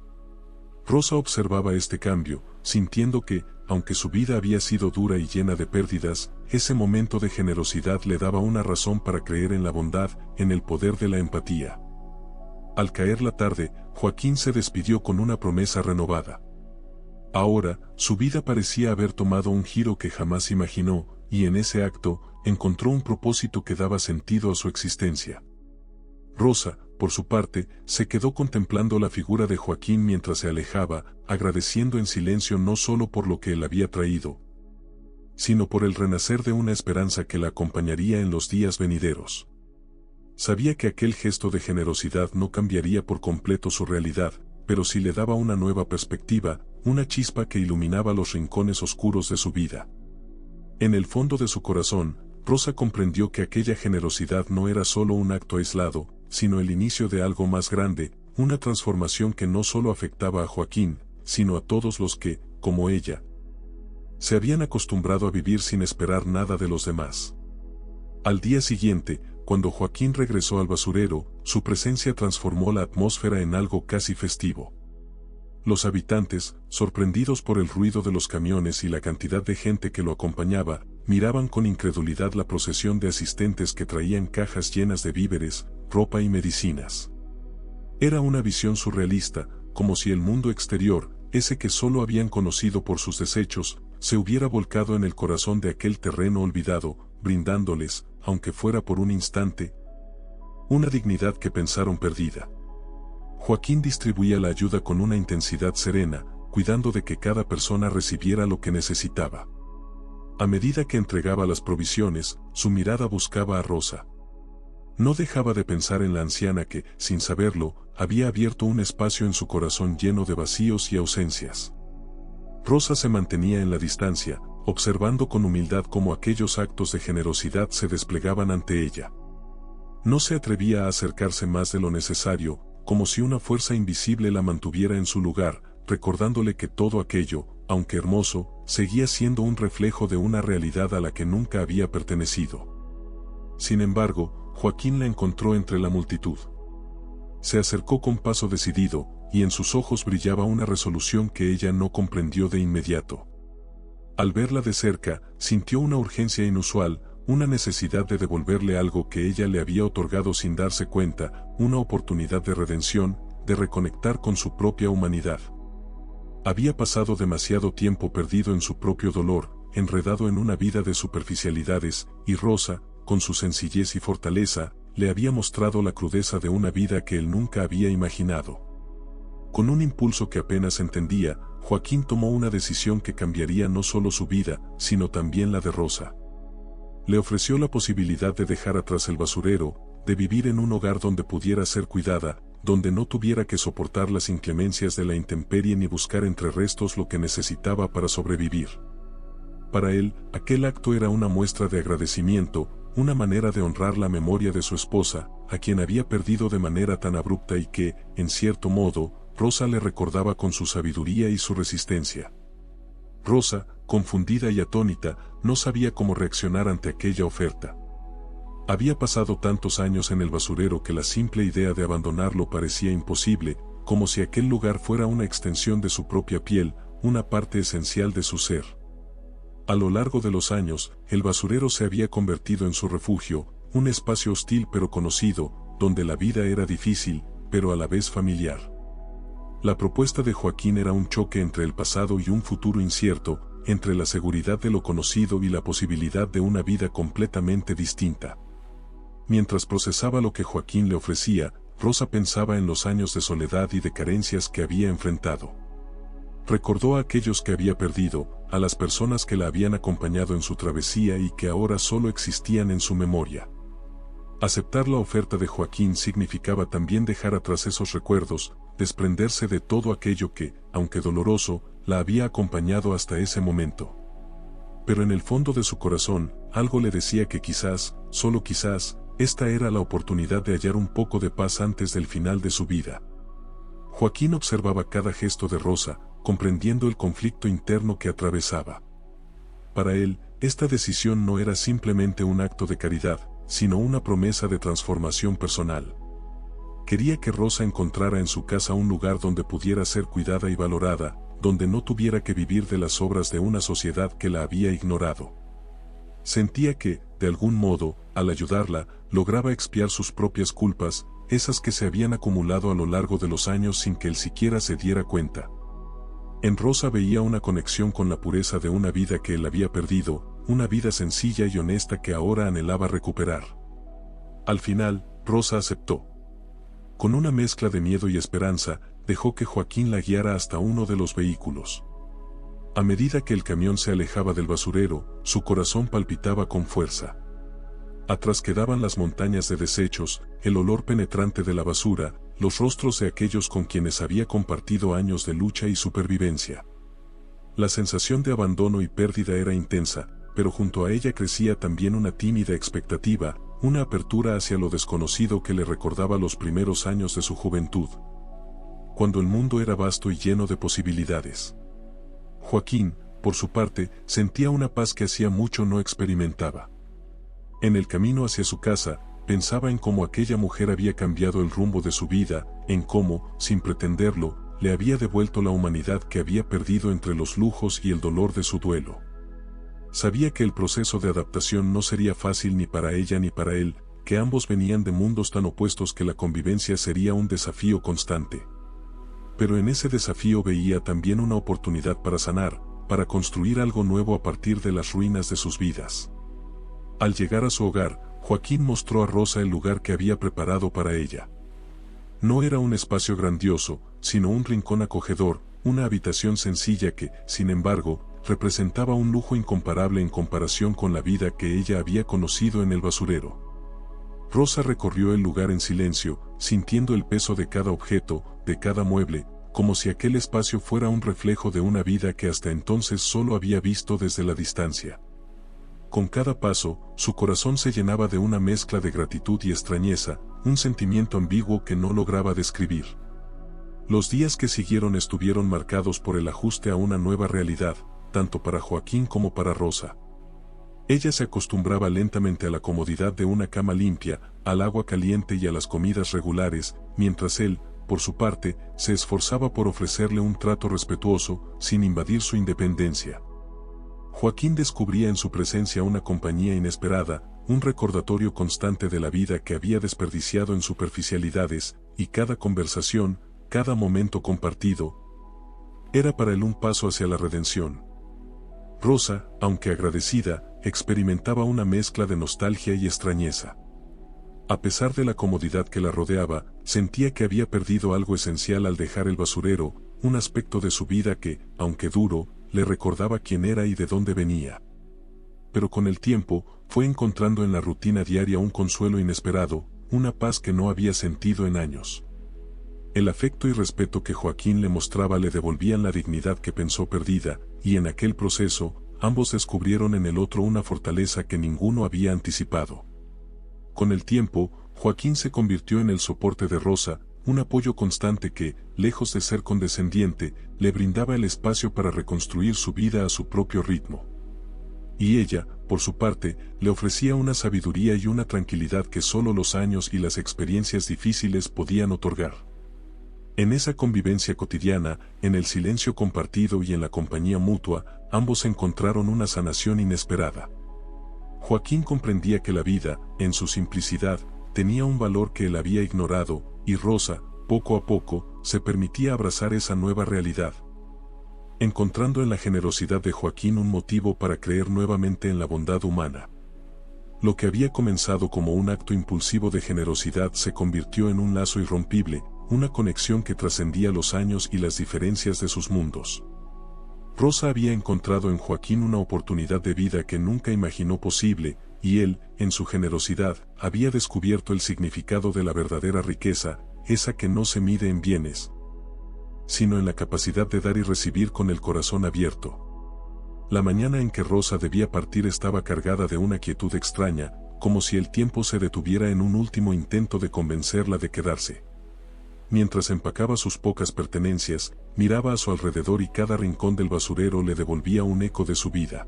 Rosa observaba este cambio, sintiendo que, aunque su vida había sido dura y llena de pérdidas, ese momento de generosidad le daba una razón para creer en la bondad, en el poder de la empatía. Al caer la tarde, Joaquín se despidió con una promesa renovada. Ahora, su vida parecía haber tomado un giro que jamás imaginó, y en ese acto, encontró un propósito que daba sentido a su existencia. Rosa, por su parte, se quedó contemplando la figura de Joaquín mientras se alejaba, agradeciendo en silencio no solo por lo que él había traído, sino por el renacer de una esperanza que la acompañaría en los días venideros. Sabía que aquel gesto de generosidad no cambiaría por completo su realidad, pero sí le daba una nueva perspectiva, una chispa que iluminaba los rincones oscuros de su vida. En el fondo de su corazón, Rosa comprendió que aquella generosidad no era solo un acto aislado, sino el inicio de algo más grande, una transformación que no solo afectaba a Joaquín, sino a todos los que, como ella, se habían acostumbrado a vivir sin esperar nada de los demás. Al día siguiente, cuando Joaquín regresó al basurero, su presencia transformó la atmósfera en algo casi festivo. Los habitantes, sorprendidos por el ruido de los camiones y la cantidad de gente que lo acompañaba, miraban con incredulidad la procesión de asistentes que traían cajas llenas de víveres, ropa y medicinas. Era una visión surrealista, como si el mundo exterior, ese que solo habían conocido por sus desechos, se hubiera volcado en el corazón de aquel terreno olvidado, brindándoles, aunque fuera por un instante, una dignidad que pensaron perdida. Joaquín distribuía la ayuda con una intensidad serena, cuidando de que cada persona recibiera lo que necesitaba. A medida que entregaba las provisiones, su mirada buscaba a Rosa. No dejaba de pensar en la anciana que, sin saberlo, había abierto un espacio en su corazón lleno de vacíos y ausencias. Rosa se mantenía en la distancia, observando con humildad cómo aquellos actos de generosidad se desplegaban ante ella. No se atrevía a acercarse más de lo necesario, como si una fuerza invisible la mantuviera en su lugar, recordándole que todo aquello, aunque hermoso, seguía siendo un reflejo de una realidad a la que nunca había pertenecido. Sin embargo, Joaquín la encontró entre la multitud. Se acercó con paso decidido, y en sus ojos brillaba una resolución que ella no comprendió de inmediato. Al verla de cerca, sintió una urgencia inusual, una necesidad de devolverle algo que ella le había otorgado sin darse cuenta, una oportunidad de redención, de reconectar con su propia humanidad. Había pasado demasiado tiempo perdido en su propio dolor, enredado en una vida de superficialidades, y Rosa, con su sencillez y fortaleza, le había mostrado la crudeza de una vida que él nunca había imaginado. Con un impulso que apenas entendía, Joaquín tomó una decisión que cambiaría no solo su vida, sino también la de Rosa. Le ofreció la posibilidad de dejar atrás el basurero, de vivir en un hogar donde pudiera ser cuidada, donde no tuviera que soportar las inclemencias de la intemperie ni buscar entre restos lo que necesitaba para sobrevivir. Para él, aquel acto era una muestra de agradecimiento, una manera de honrar la memoria de su esposa, a quien había perdido de manera tan abrupta y que, en cierto modo, Rosa le recordaba con su sabiduría y su resistencia. Rosa, confundida y atónita, no sabía cómo reaccionar ante aquella oferta. Había pasado tantos años en el basurero que la simple idea de abandonarlo parecía imposible, como si aquel lugar fuera una extensión de su propia piel, una parte esencial de su ser. A lo largo de los años, el basurero se había convertido en su refugio, un espacio hostil pero conocido, donde la vida era difícil, pero a la vez familiar. La propuesta de Joaquín era un choque entre el pasado y un futuro incierto, entre la seguridad de lo conocido y la posibilidad de una vida completamente distinta. Mientras procesaba lo que Joaquín le ofrecía, Rosa pensaba en los años de soledad y de carencias que había enfrentado. Recordó a aquellos que había perdido, a las personas que la habían acompañado en su travesía y que ahora solo existían en su memoria. Aceptar la oferta de Joaquín significaba también dejar atrás esos recuerdos, desprenderse de todo aquello que, aunque doloroso, la había acompañado hasta ese momento. Pero en el fondo de su corazón, algo le decía que quizás, solo quizás, esta era la oportunidad de hallar un poco de paz antes del final de su vida. Joaquín observaba cada gesto de Rosa, comprendiendo el conflicto interno que atravesaba. Para él, esta decisión no era simplemente un acto de caridad, sino una promesa de transformación personal. Quería que Rosa encontrara en su casa un lugar donde pudiera ser cuidada y valorada, donde no tuviera que vivir de las obras de una sociedad que la había ignorado. Sentía que, de algún modo, al ayudarla, lograba expiar sus propias culpas, esas que se habían acumulado a lo largo de los años sin que él siquiera se diera cuenta. En Rosa veía una conexión con la pureza de una vida que él había perdido, una vida sencilla y honesta que ahora anhelaba recuperar. Al final, Rosa aceptó. Con una mezcla de miedo y esperanza, dejó que Joaquín la guiara hasta uno de los vehículos. A medida que el camión se alejaba del basurero, su corazón palpitaba con fuerza. Atrás quedaban las montañas de desechos, el olor penetrante de la basura, los rostros de aquellos con quienes había compartido años de lucha y supervivencia. La sensación de abandono y pérdida era intensa, pero junto a ella crecía también una tímida expectativa, una apertura hacia lo desconocido que le recordaba los primeros años de su juventud, cuando el mundo era vasto y lleno de posibilidades. Joaquín, por su parte, sentía una paz que hacía mucho no experimentaba. En el camino hacia su casa, pensaba en cómo aquella mujer había cambiado el rumbo de su vida, en cómo, sin pretenderlo, le había devuelto la humanidad que había perdido entre los lujos y el dolor de su duelo. Sabía que el proceso de adaptación no sería fácil ni para ella ni para él, que ambos venían de mundos tan opuestos que la convivencia sería un desafío constante. Pero en ese desafío veía también una oportunidad para sanar, para construir algo nuevo a partir de las ruinas de sus vidas. Al llegar a su hogar, Joaquín mostró a Rosa el lugar que había preparado para ella. No era un espacio grandioso, sino un rincón acogedor, una habitación sencilla que, sin embargo, representaba un lujo incomparable en comparación con la vida que ella había conocido en el basurero. Rosa recorrió el lugar en silencio, sintiendo el peso de cada objeto, de cada mueble, como si aquel espacio fuera un reflejo de una vida que hasta entonces solo había visto desde la distancia. Con cada paso, su corazón se llenaba de una mezcla de gratitud y extrañeza, un sentimiento ambiguo que no lograba describir. Los días que siguieron estuvieron marcados por el ajuste a una nueva realidad, tanto para Joaquín como para Rosa. Ella se acostumbraba lentamente a la comodidad de una cama limpia, al agua caliente y a las comidas regulares, mientras él, por su parte, se esforzaba por ofrecerle un trato respetuoso, sin invadir su independencia. Joaquín descubría en su presencia una compañía inesperada, un recordatorio constante de la vida que había desperdiciado en superficialidades, y cada conversación, cada momento compartido, era para él un paso hacia la redención. Rosa, aunque agradecida, experimentaba una mezcla de nostalgia y extrañeza. A pesar de la comodidad que la rodeaba, sentía que había perdido algo esencial al dejar el basurero, un aspecto de su vida que, aunque duro, le recordaba quién era y de dónde venía. Pero con el tiempo, fue encontrando en la rutina diaria un consuelo inesperado, una paz que no había sentido en años. El afecto y respeto que Joaquín le mostraba le devolvían la dignidad que pensó perdida, y en aquel proceso, ambos descubrieron en el otro una fortaleza que ninguno había anticipado. Con el tiempo, Joaquín se convirtió en el soporte de Rosa, un apoyo constante que, lejos de ser condescendiente, le brindaba el espacio para reconstruir su vida a su propio ritmo. Y ella, por su parte, le ofrecía una sabiduría y una tranquilidad que solo los años y las experiencias difíciles podían otorgar. En esa convivencia cotidiana, en el silencio compartido y en la compañía mutua, ambos encontraron una sanación inesperada. Joaquín comprendía que la vida, en su simplicidad, tenía un valor que él había ignorado, y Rosa, poco a poco, se permitía abrazar esa nueva realidad, encontrando en la generosidad de Joaquín un motivo para creer nuevamente en la bondad humana. Lo que había comenzado como un acto impulsivo de generosidad se convirtió en un lazo irrompible, una conexión que trascendía los años y las diferencias de sus mundos. Rosa había encontrado en Joaquín una oportunidad de vida que nunca imaginó posible, y él, en su generosidad, había descubierto el significado de la verdadera riqueza, esa que no se mide en bienes, sino en la capacidad de dar y recibir con el corazón abierto. La mañana en que Rosa debía partir estaba cargada de una quietud extraña, como si el tiempo se detuviera en un último intento de convencerla de quedarse. Mientras empacaba sus pocas pertenencias, miraba a su alrededor y cada rincón del basurero le devolvía un eco de su vida.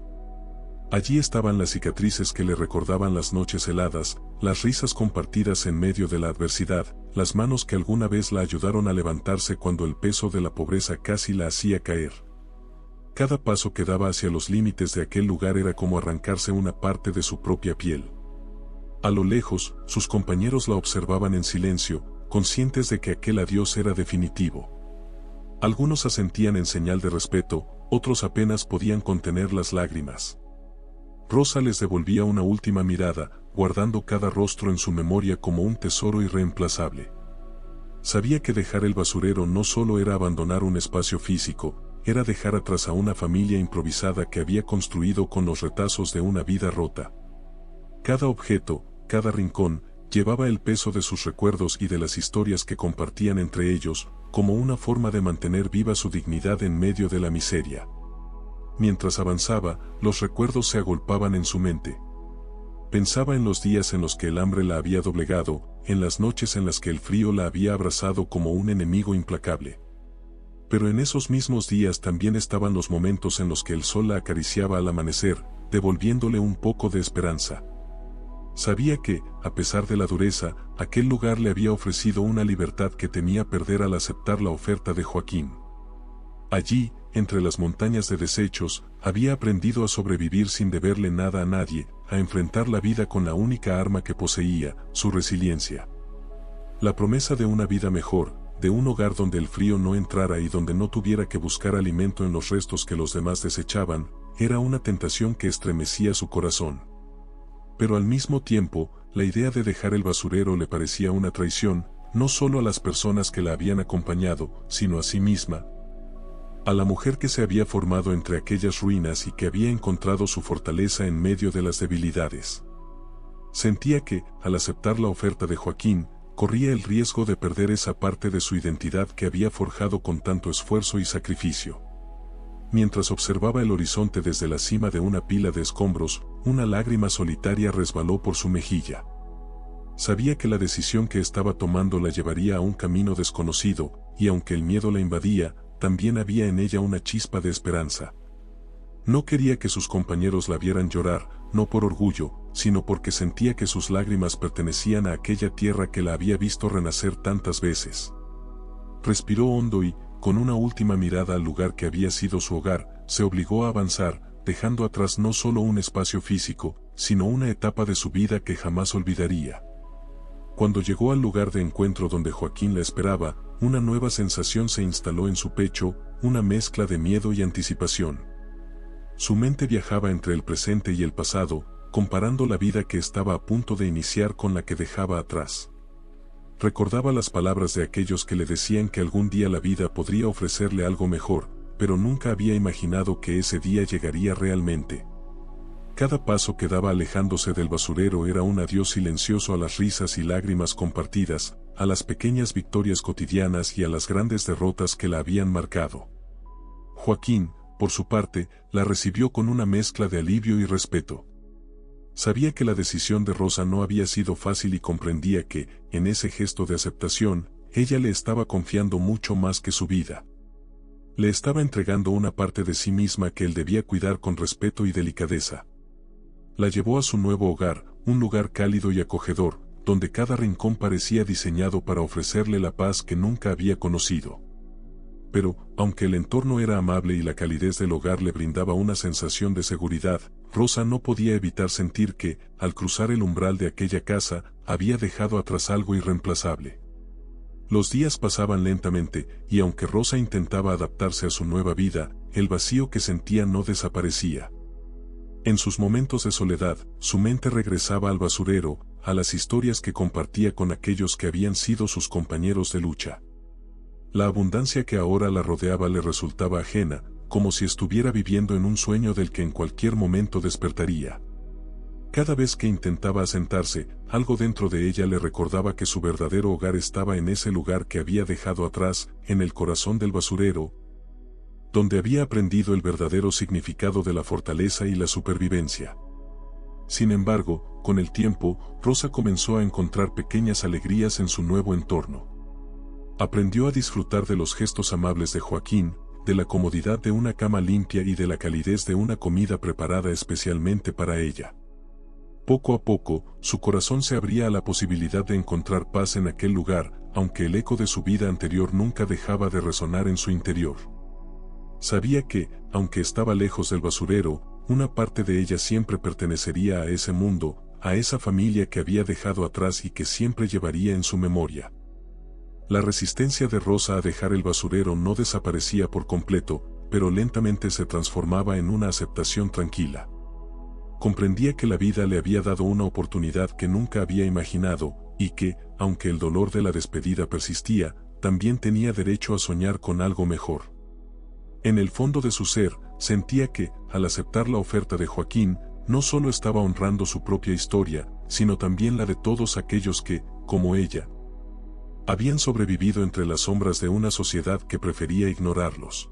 Allí estaban las cicatrices que le recordaban las noches heladas, las risas compartidas en medio de la adversidad, las manos que alguna vez la ayudaron a levantarse cuando el peso de la pobreza casi la hacía caer. Cada paso que daba hacia los límites de aquel lugar era como arrancarse una parte de su propia piel. A lo lejos, sus compañeros la observaban en silencio, conscientes de que aquel adiós era definitivo. Algunos asentían en señal de respeto, otros apenas podían contener las lágrimas. Rosa les devolvía una última mirada, guardando cada rostro en su memoria como un tesoro irreemplazable. Sabía que dejar el basurero no solo era abandonar un espacio físico, era dejar atrás a una familia improvisada que había construido con los retazos de una vida rota. Cada objeto, cada rincón, llevaba el peso de sus recuerdos y de las historias que compartían entre ellos, como una forma de mantener viva su dignidad en medio de la miseria. Mientras avanzaba, los recuerdos se agolpaban en su mente. Pensaba en los días en los que el hambre la había doblegado, en las noches en las que el frío la había abrazado como un enemigo implacable. Pero en esos mismos días también estaban los momentos en los que el sol la acariciaba al amanecer, devolviéndole un poco de esperanza. Sabía que, a pesar de la dureza, aquel lugar le había ofrecido una libertad que temía perder al aceptar la oferta de Joaquín. Allí, entre las montañas de desechos, había aprendido a sobrevivir sin deberle nada a nadie, a enfrentar la vida con la única arma que poseía, su resiliencia. La promesa de una vida mejor, de un hogar donde el frío no entrara y donde no tuviera que buscar alimento en los restos que los demás desechaban, era una tentación que estremecía su corazón. Pero al mismo tiempo, la idea de dejar el basurero le parecía una traición, no solo a las personas que la habían acompañado, sino a sí misma, a la mujer que se había formado entre aquellas ruinas y que había encontrado su fortaleza en medio de las debilidades. Sentía que, al aceptar la oferta de Joaquín, corría el riesgo de perder esa parte de su identidad que había forjado con tanto esfuerzo y sacrificio. Mientras observaba el horizonte desde la cima de una pila de escombros, una lágrima solitaria resbaló por su mejilla. Sabía que la decisión que estaba tomando la llevaría a un camino desconocido, y aunque el miedo la invadía, también había en ella una chispa de esperanza. No quería que sus compañeros la vieran llorar, no por orgullo, sino porque sentía que sus lágrimas pertenecían a aquella tierra que la había visto renacer tantas veces. Respiró hondo y, con una última mirada al lugar que había sido su hogar, se obligó a avanzar, dejando atrás no solo un espacio físico, sino una etapa de su vida que jamás olvidaría. Cuando llegó al lugar de encuentro donde Joaquín la esperaba, una nueva sensación se instaló en su pecho, una mezcla de miedo y anticipación. Su mente viajaba entre el presente y el pasado, comparando la vida que estaba a punto de iniciar con la que dejaba atrás. Recordaba las palabras de aquellos que le decían que algún día la vida podría ofrecerle algo mejor, pero nunca había imaginado que ese día llegaría realmente. Cada paso que daba alejándose del basurero era un adiós silencioso a las risas y lágrimas compartidas, a las pequeñas victorias cotidianas y a las grandes derrotas que la habían marcado. Joaquín, por su parte, la recibió con una mezcla de alivio y respeto. Sabía que la decisión de Rosa no había sido fácil y comprendía que, en ese gesto de aceptación, ella le estaba confiando mucho más que su vida. Le estaba entregando una parte de sí misma que él debía cuidar con respeto y delicadeza. La llevó a su nuevo hogar, un lugar cálido y acogedor, donde cada rincón parecía diseñado para ofrecerle la paz que nunca había conocido. Pero, aunque el entorno era amable y la calidez del hogar le brindaba una sensación de seguridad, Rosa no podía evitar sentir que, al cruzar el umbral de aquella casa, había dejado atrás algo irreemplazable. Los días pasaban lentamente, y aunque Rosa intentaba adaptarse a su nueva vida, el vacío que sentía no desaparecía. En sus momentos de soledad, su mente regresaba al basurero, a las historias que compartía con aquellos que habían sido sus compañeros de lucha. La abundancia que ahora la rodeaba le resultaba ajena, como si estuviera viviendo en un sueño del que en cualquier momento despertaría. Cada vez que intentaba asentarse, algo dentro de ella le recordaba que su verdadero hogar estaba en ese lugar que había dejado atrás, en el corazón del basurero, donde había aprendido el verdadero significado de la fortaleza y la supervivencia. Sin embargo, con el tiempo, Rosa comenzó a encontrar pequeñas alegrías en su nuevo entorno. Aprendió a disfrutar de los gestos amables de Joaquín, de la comodidad de una cama limpia y de la calidez de una comida preparada especialmente para ella. Poco a poco, su corazón se abría a la posibilidad de encontrar paz en aquel lugar, aunque el eco de su vida anterior nunca dejaba de resonar en su interior. Sabía que, aunque estaba lejos del basurero, una parte de ella siempre pertenecería a ese mundo, a esa familia que había dejado atrás y que siempre llevaría en su memoria. La resistencia de Rosa a dejar el basurero no desaparecía por completo, pero lentamente se transformaba en una aceptación tranquila. Comprendía que la vida le había dado una oportunidad que nunca había imaginado, y que, aunque el dolor de la despedida persistía, también tenía derecho a soñar con algo mejor. En el fondo de su ser, sentía que, al aceptar la oferta de Joaquín, no solo estaba honrando su propia historia, sino también la de todos aquellos que, como ella, habían sobrevivido entre las sombras de una sociedad que prefería ignorarlos.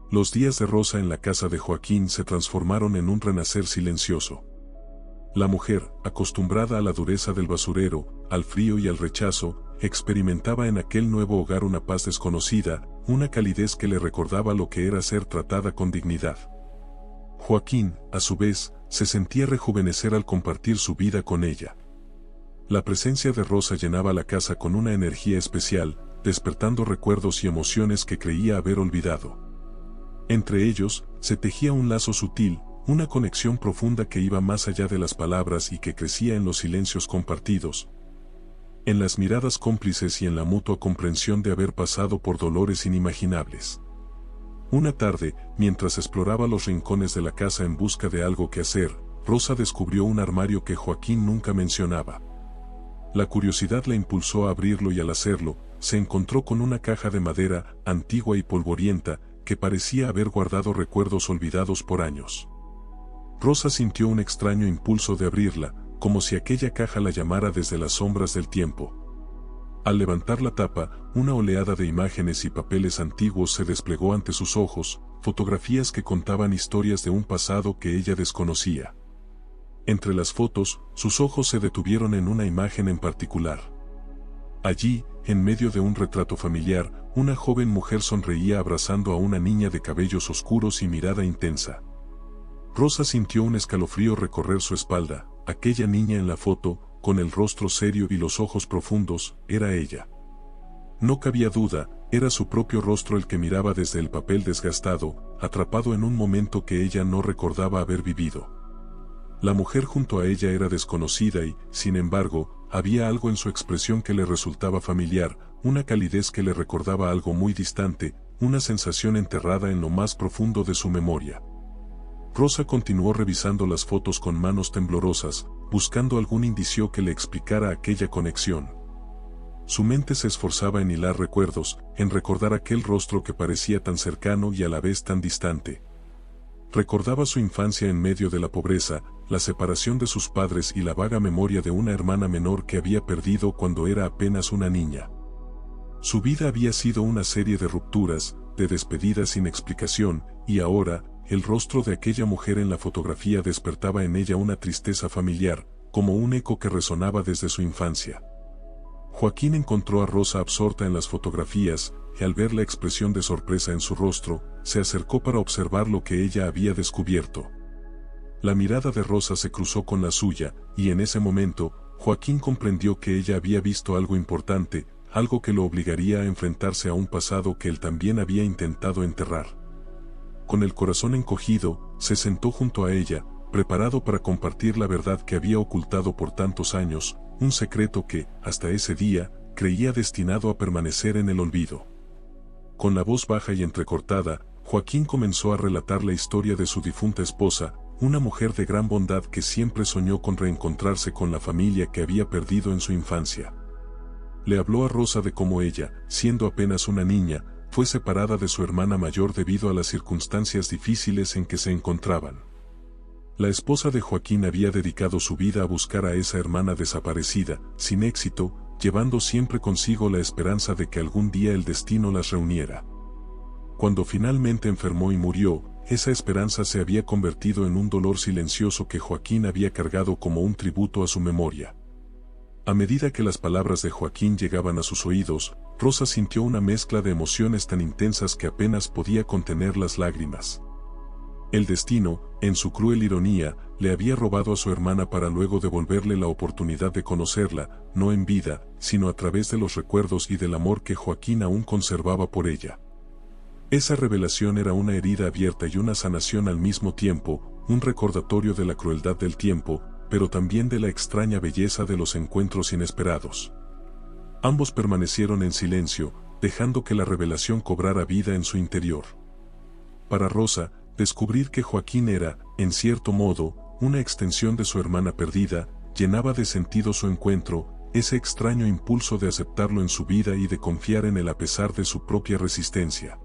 Los días de Rosa en la casa de Joaquín se transformaron en un renacer silencioso. La mujer, acostumbrada a la dureza del basurero, al frío y al rechazo, experimentaba en aquel nuevo hogar una paz desconocida, una calidez que le recordaba lo que era ser tratada con dignidad. Joaquín, a su vez, se sentía rejuvenecer al compartir su vida con ella. La presencia de Rosa llenaba la casa con una energía especial, despertando recuerdos y emociones que creía haber olvidado. Entre ellos, se tejía un lazo sutil, una conexión profunda que iba más allá de las palabras y que crecía en los silencios compartidos, en las miradas cómplices y en la mutua comprensión de haber pasado por dolores inimaginables. Una tarde, mientras exploraba los rincones de la casa en busca de algo que hacer, Rosa descubrió un armario que Joaquín nunca mencionaba. La curiosidad la impulsó a abrirlo y al hacerlo, se encontró con una caja de madera, antigua y polvorienta, que parecía haber guardado recuerdos olvidados por años. Rosa sintió un extraño impulso de abrirla, como si aquella caja la llamara desde las sombras del tiempo. Al levantar la tapa, una oleada de imágenes y papeles antiguos se desplegó ante sus ojos, fotografías que contaban historias de un pasado que ella desconocía. Entre las fotos, sus ojos se detuvieron en una imagen en particular. Allí, en medio de un retrato familiar, una joven mujer sonreía abrazando a una niña de cabellos oscuros y mirada intensa. Rosa sintió un escalofrío recorrer su espalda. Aquella niña en la foto, con el rostro serio y los ojos profundos, era ella. No cabía duda, era su propio rostro el que miraba desde el papel desgastado, atrapado en un momento que ella no recordaba haber vivido. La mujer junto a ella era desconocida y, sin embargo, había algo en su expresión que le resultaba familiar, una calidez que le recordaba algo muy distante, una sensación enterrada en lo más profundo de su memoria. Rosa continuó revisando las fotos con manos temblorosas, buscando algún indicio que le explicara aquella conexión. Su mente se esforzaba en hilar recuerdos, en recordar aquel rostro que parecía tan cercano y a la vez tan distante. Recordaba su infancia en medio de la pobreza, la separación de sus padres y la vaga memoria de una hermana menor que había perdido cuando era apenas una niña. Su vida había sido una serie de rupturas, de despedidas sin explicación, y ahora, el rostro de aquella mujer en la fotografía despertaba en ella una tristeza familiar, como un eco que resonaba desde su infancia. Joaquín encontró a Rosa absorta en las fotografías, y al ver la expresión de sorpresa en su rostro, se acercó para observar lo que ella había descubierto. La mirada de Rosa se cruzó con la suya, y en ese momento, Joaquín comprendió que ella había visto algo importante, algo que lo obligaría a enfrentarse a un pasado que él también había intentado enterrar. Con el corazón encogido, se sentó junto a ella, preparado para compartir la verdad que había ocultado por tantos años, un secreto que, hasta ese día, creía destinado a permanecer en el olvido. Con la voz baja y entrecortada, Joaquín comenzó a relatar la historia de su difunta esposa, una mujer de gran bondad que siempre soñó con reencontrarse con la familia que había perdido en su infancia. Le habló a Rosa de cómo ella, siendo apenas una niña, fue separada de su hermana mayor debido a las circunstancias difíciles en que se encontraban. La esposa de Joaquín había dedicado su vida a buscar a esa hermana desaparecida, sin éxito, llevando siempre consigo la esperanza de que algún día el destino las reuniera. Cuando finalmente enfermó y murió, esa esperanza se había convertido en un dolor silencioso que Joaquín había cargado como un tributo a su memoria. A medida que las palabras de Joaquín llegaban a sus oídos, Rosa sintió una mezcla de emociones tan intensas que apenas podía contener las lágrimas. El destino, en su cruel ironía, le había robado a su hermana para luego devolverle la oportunidad de conocerla, no en vida, sino a través de los recuerdos y del amor que Joaquín aún conservaba por ella. Esa revelación era una herida abierta y una sanación al mismo tiempo, un recordatorio de la crueldad del tiempo, pero también de la extraña belleza de los encuentros inesperados. Ambos permanecieron en silencio, dejando que la revelación cobrara vida en su interior. Para Rosa, descubrir que Joaquín era, en cierto modo, una extensión de su hermana perdida, llenaba de sentido su encuentro, ese extraño impulso de aceptarlo en su vida y de confiar en él a pesar de su propia resistencia.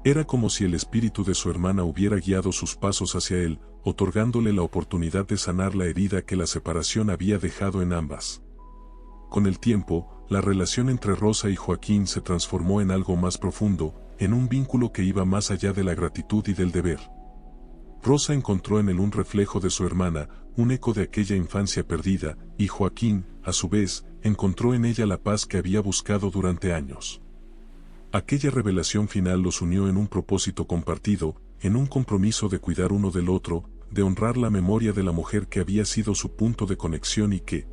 Era como si el espíritu de su hermana hubiera guiado sus pasos hacia él, otorgándole la oportunidad de sanar la herida que la separación había dejado en ambas. Con el tiempo, la relación entre Rosa y Joaquín se transformó en algo más profundo, en un vínculo que iba más allá de la gratitud y del deber. Rosa encontró en él un reflejo de su hermana, un eco de aquella infancia perdida, y Joaquín, a su vez, encontró en ella la paz que había buscado durante años. Aquella revelación final los unió en un propósito compartido, en un compromiso de cuidar uno del otro, de honrar la memoria de la mujer que había sido su punto de conexión y que,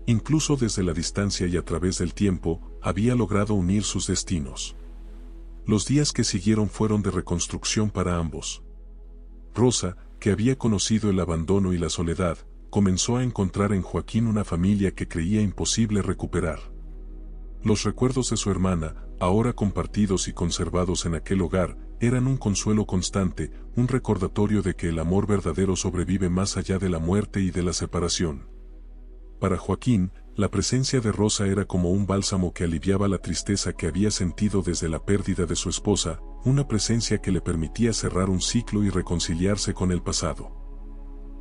incluso desde la distancia y a través del tiempo, había logrado unir sus destinos. Los días que siguieron fueron de reconstrucción para ambos. Rosa, que había conocido el abandono y la soledad, comenzó a encontrar en Joaquín una familia que creía imposible recuperar. Los recuerdos de su hermana, ahora compartidos y conservados en aquel hogar, eran un consuelo constante, un recordatorio de que el amor verdadero sobrevive más allá de la muerte y de la separación. Para Joaquín, la presencia de Rosa era como un bálsamo que aliviaba la tristeza que había sentido desde la pérdida de su esposa, una presencia que le permitía cerrar un ciclo y reconciliarse con el pasado.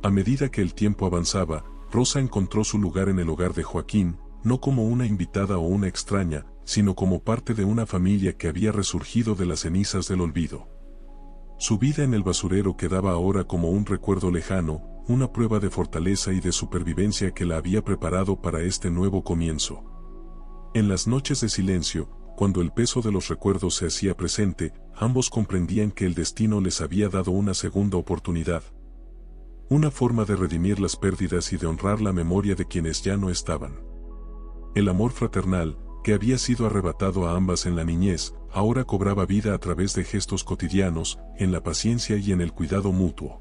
A medida que el tiempo avanzaba, Rosa encontró su lugar en el hogar de Joaquín, no como una invitada o una extraña, sino como parte de una familia que había resurgido de las cenizas del olvido. Su vida en el basurero quedaba ahora como un recuerdo lejano, una prueba de fortaleza y de supervivencia que la había preparado para este nuevo comienzo. En las noches de silencio, cuando el peso de los recuerdos se hacía presente, ambos comprendían que el destino les había dado una segunda oportunidad. Una forma de redimir las pérdidas y de honrar la memoria de quienes ya no estaban. El amor fraternal, que había sido arrebatado a ambas en la niñez, ahora cobraba vida a través de gestos cotidianos, en la paciencia y en el cuidado mutuo.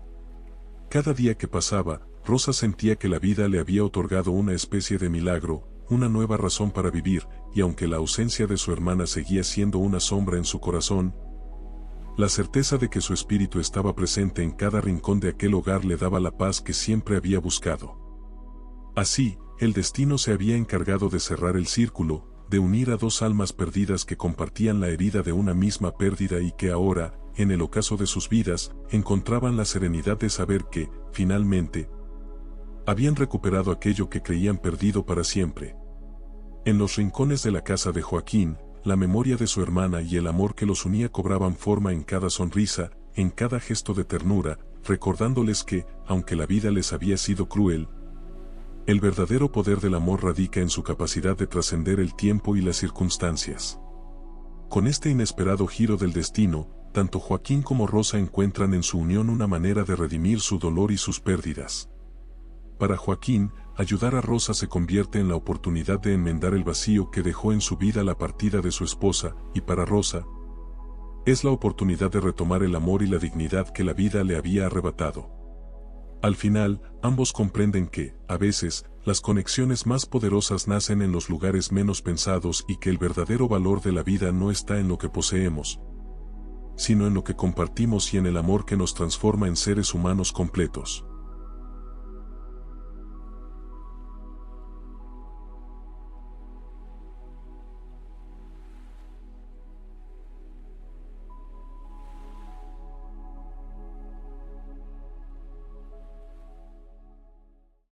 Cada día que pasaba, Rosa sentía que la vida le había otorgado una especie de milagro, una nueva razón para vivir, y aunque la ausencia de su hermana seguía siendo una sombra en su corazón, la certeza de que su espíritu estaba presente en cada rincón de aquel hogar le daba la paz que siempre había buscado. Así, el destino se había encargado de cerrar el círculo, de unir a dos almas perdidas que compartían la herida de una misma pérdida y que ahora, en el ocaso de sus vidas, encontraban la serenidad de saber que, finalmente, habían recuperado aquello que creían perdido para siempre. En los rincones de la casa de Joaquín, la memoria de su hermana y el amor que los unía cobraban forma en cada sonrisa, en cada gesto de ternura, recordándoles que, aunque la vida les había sido cruel, el verdadero poder del amor radica en su capacidad de trascender el tiempo y las circunstancias. Con este inesperado giro del destino, tanto Joaquín como Rosa encuentran en su unión una manera de redimir su dolor y sus pérdidas. Para Joaquín, ayudar a Rosa se convierte en la oportunidad de enmendar el vacío que dejó en su vida la partida de su esposa, y para Rosa, es la oportunidad de retomar el amor y la dignidad que la vida le había arrebatado. Al final, ambos comprenden que, a veces, las conexiones más poderosas nacen en los lugares menos pensados y que el verdadero valor de la vida no está en lo que poseemos, sino en lo que compartimos y en el amor que nos transforma en seres humanos completos.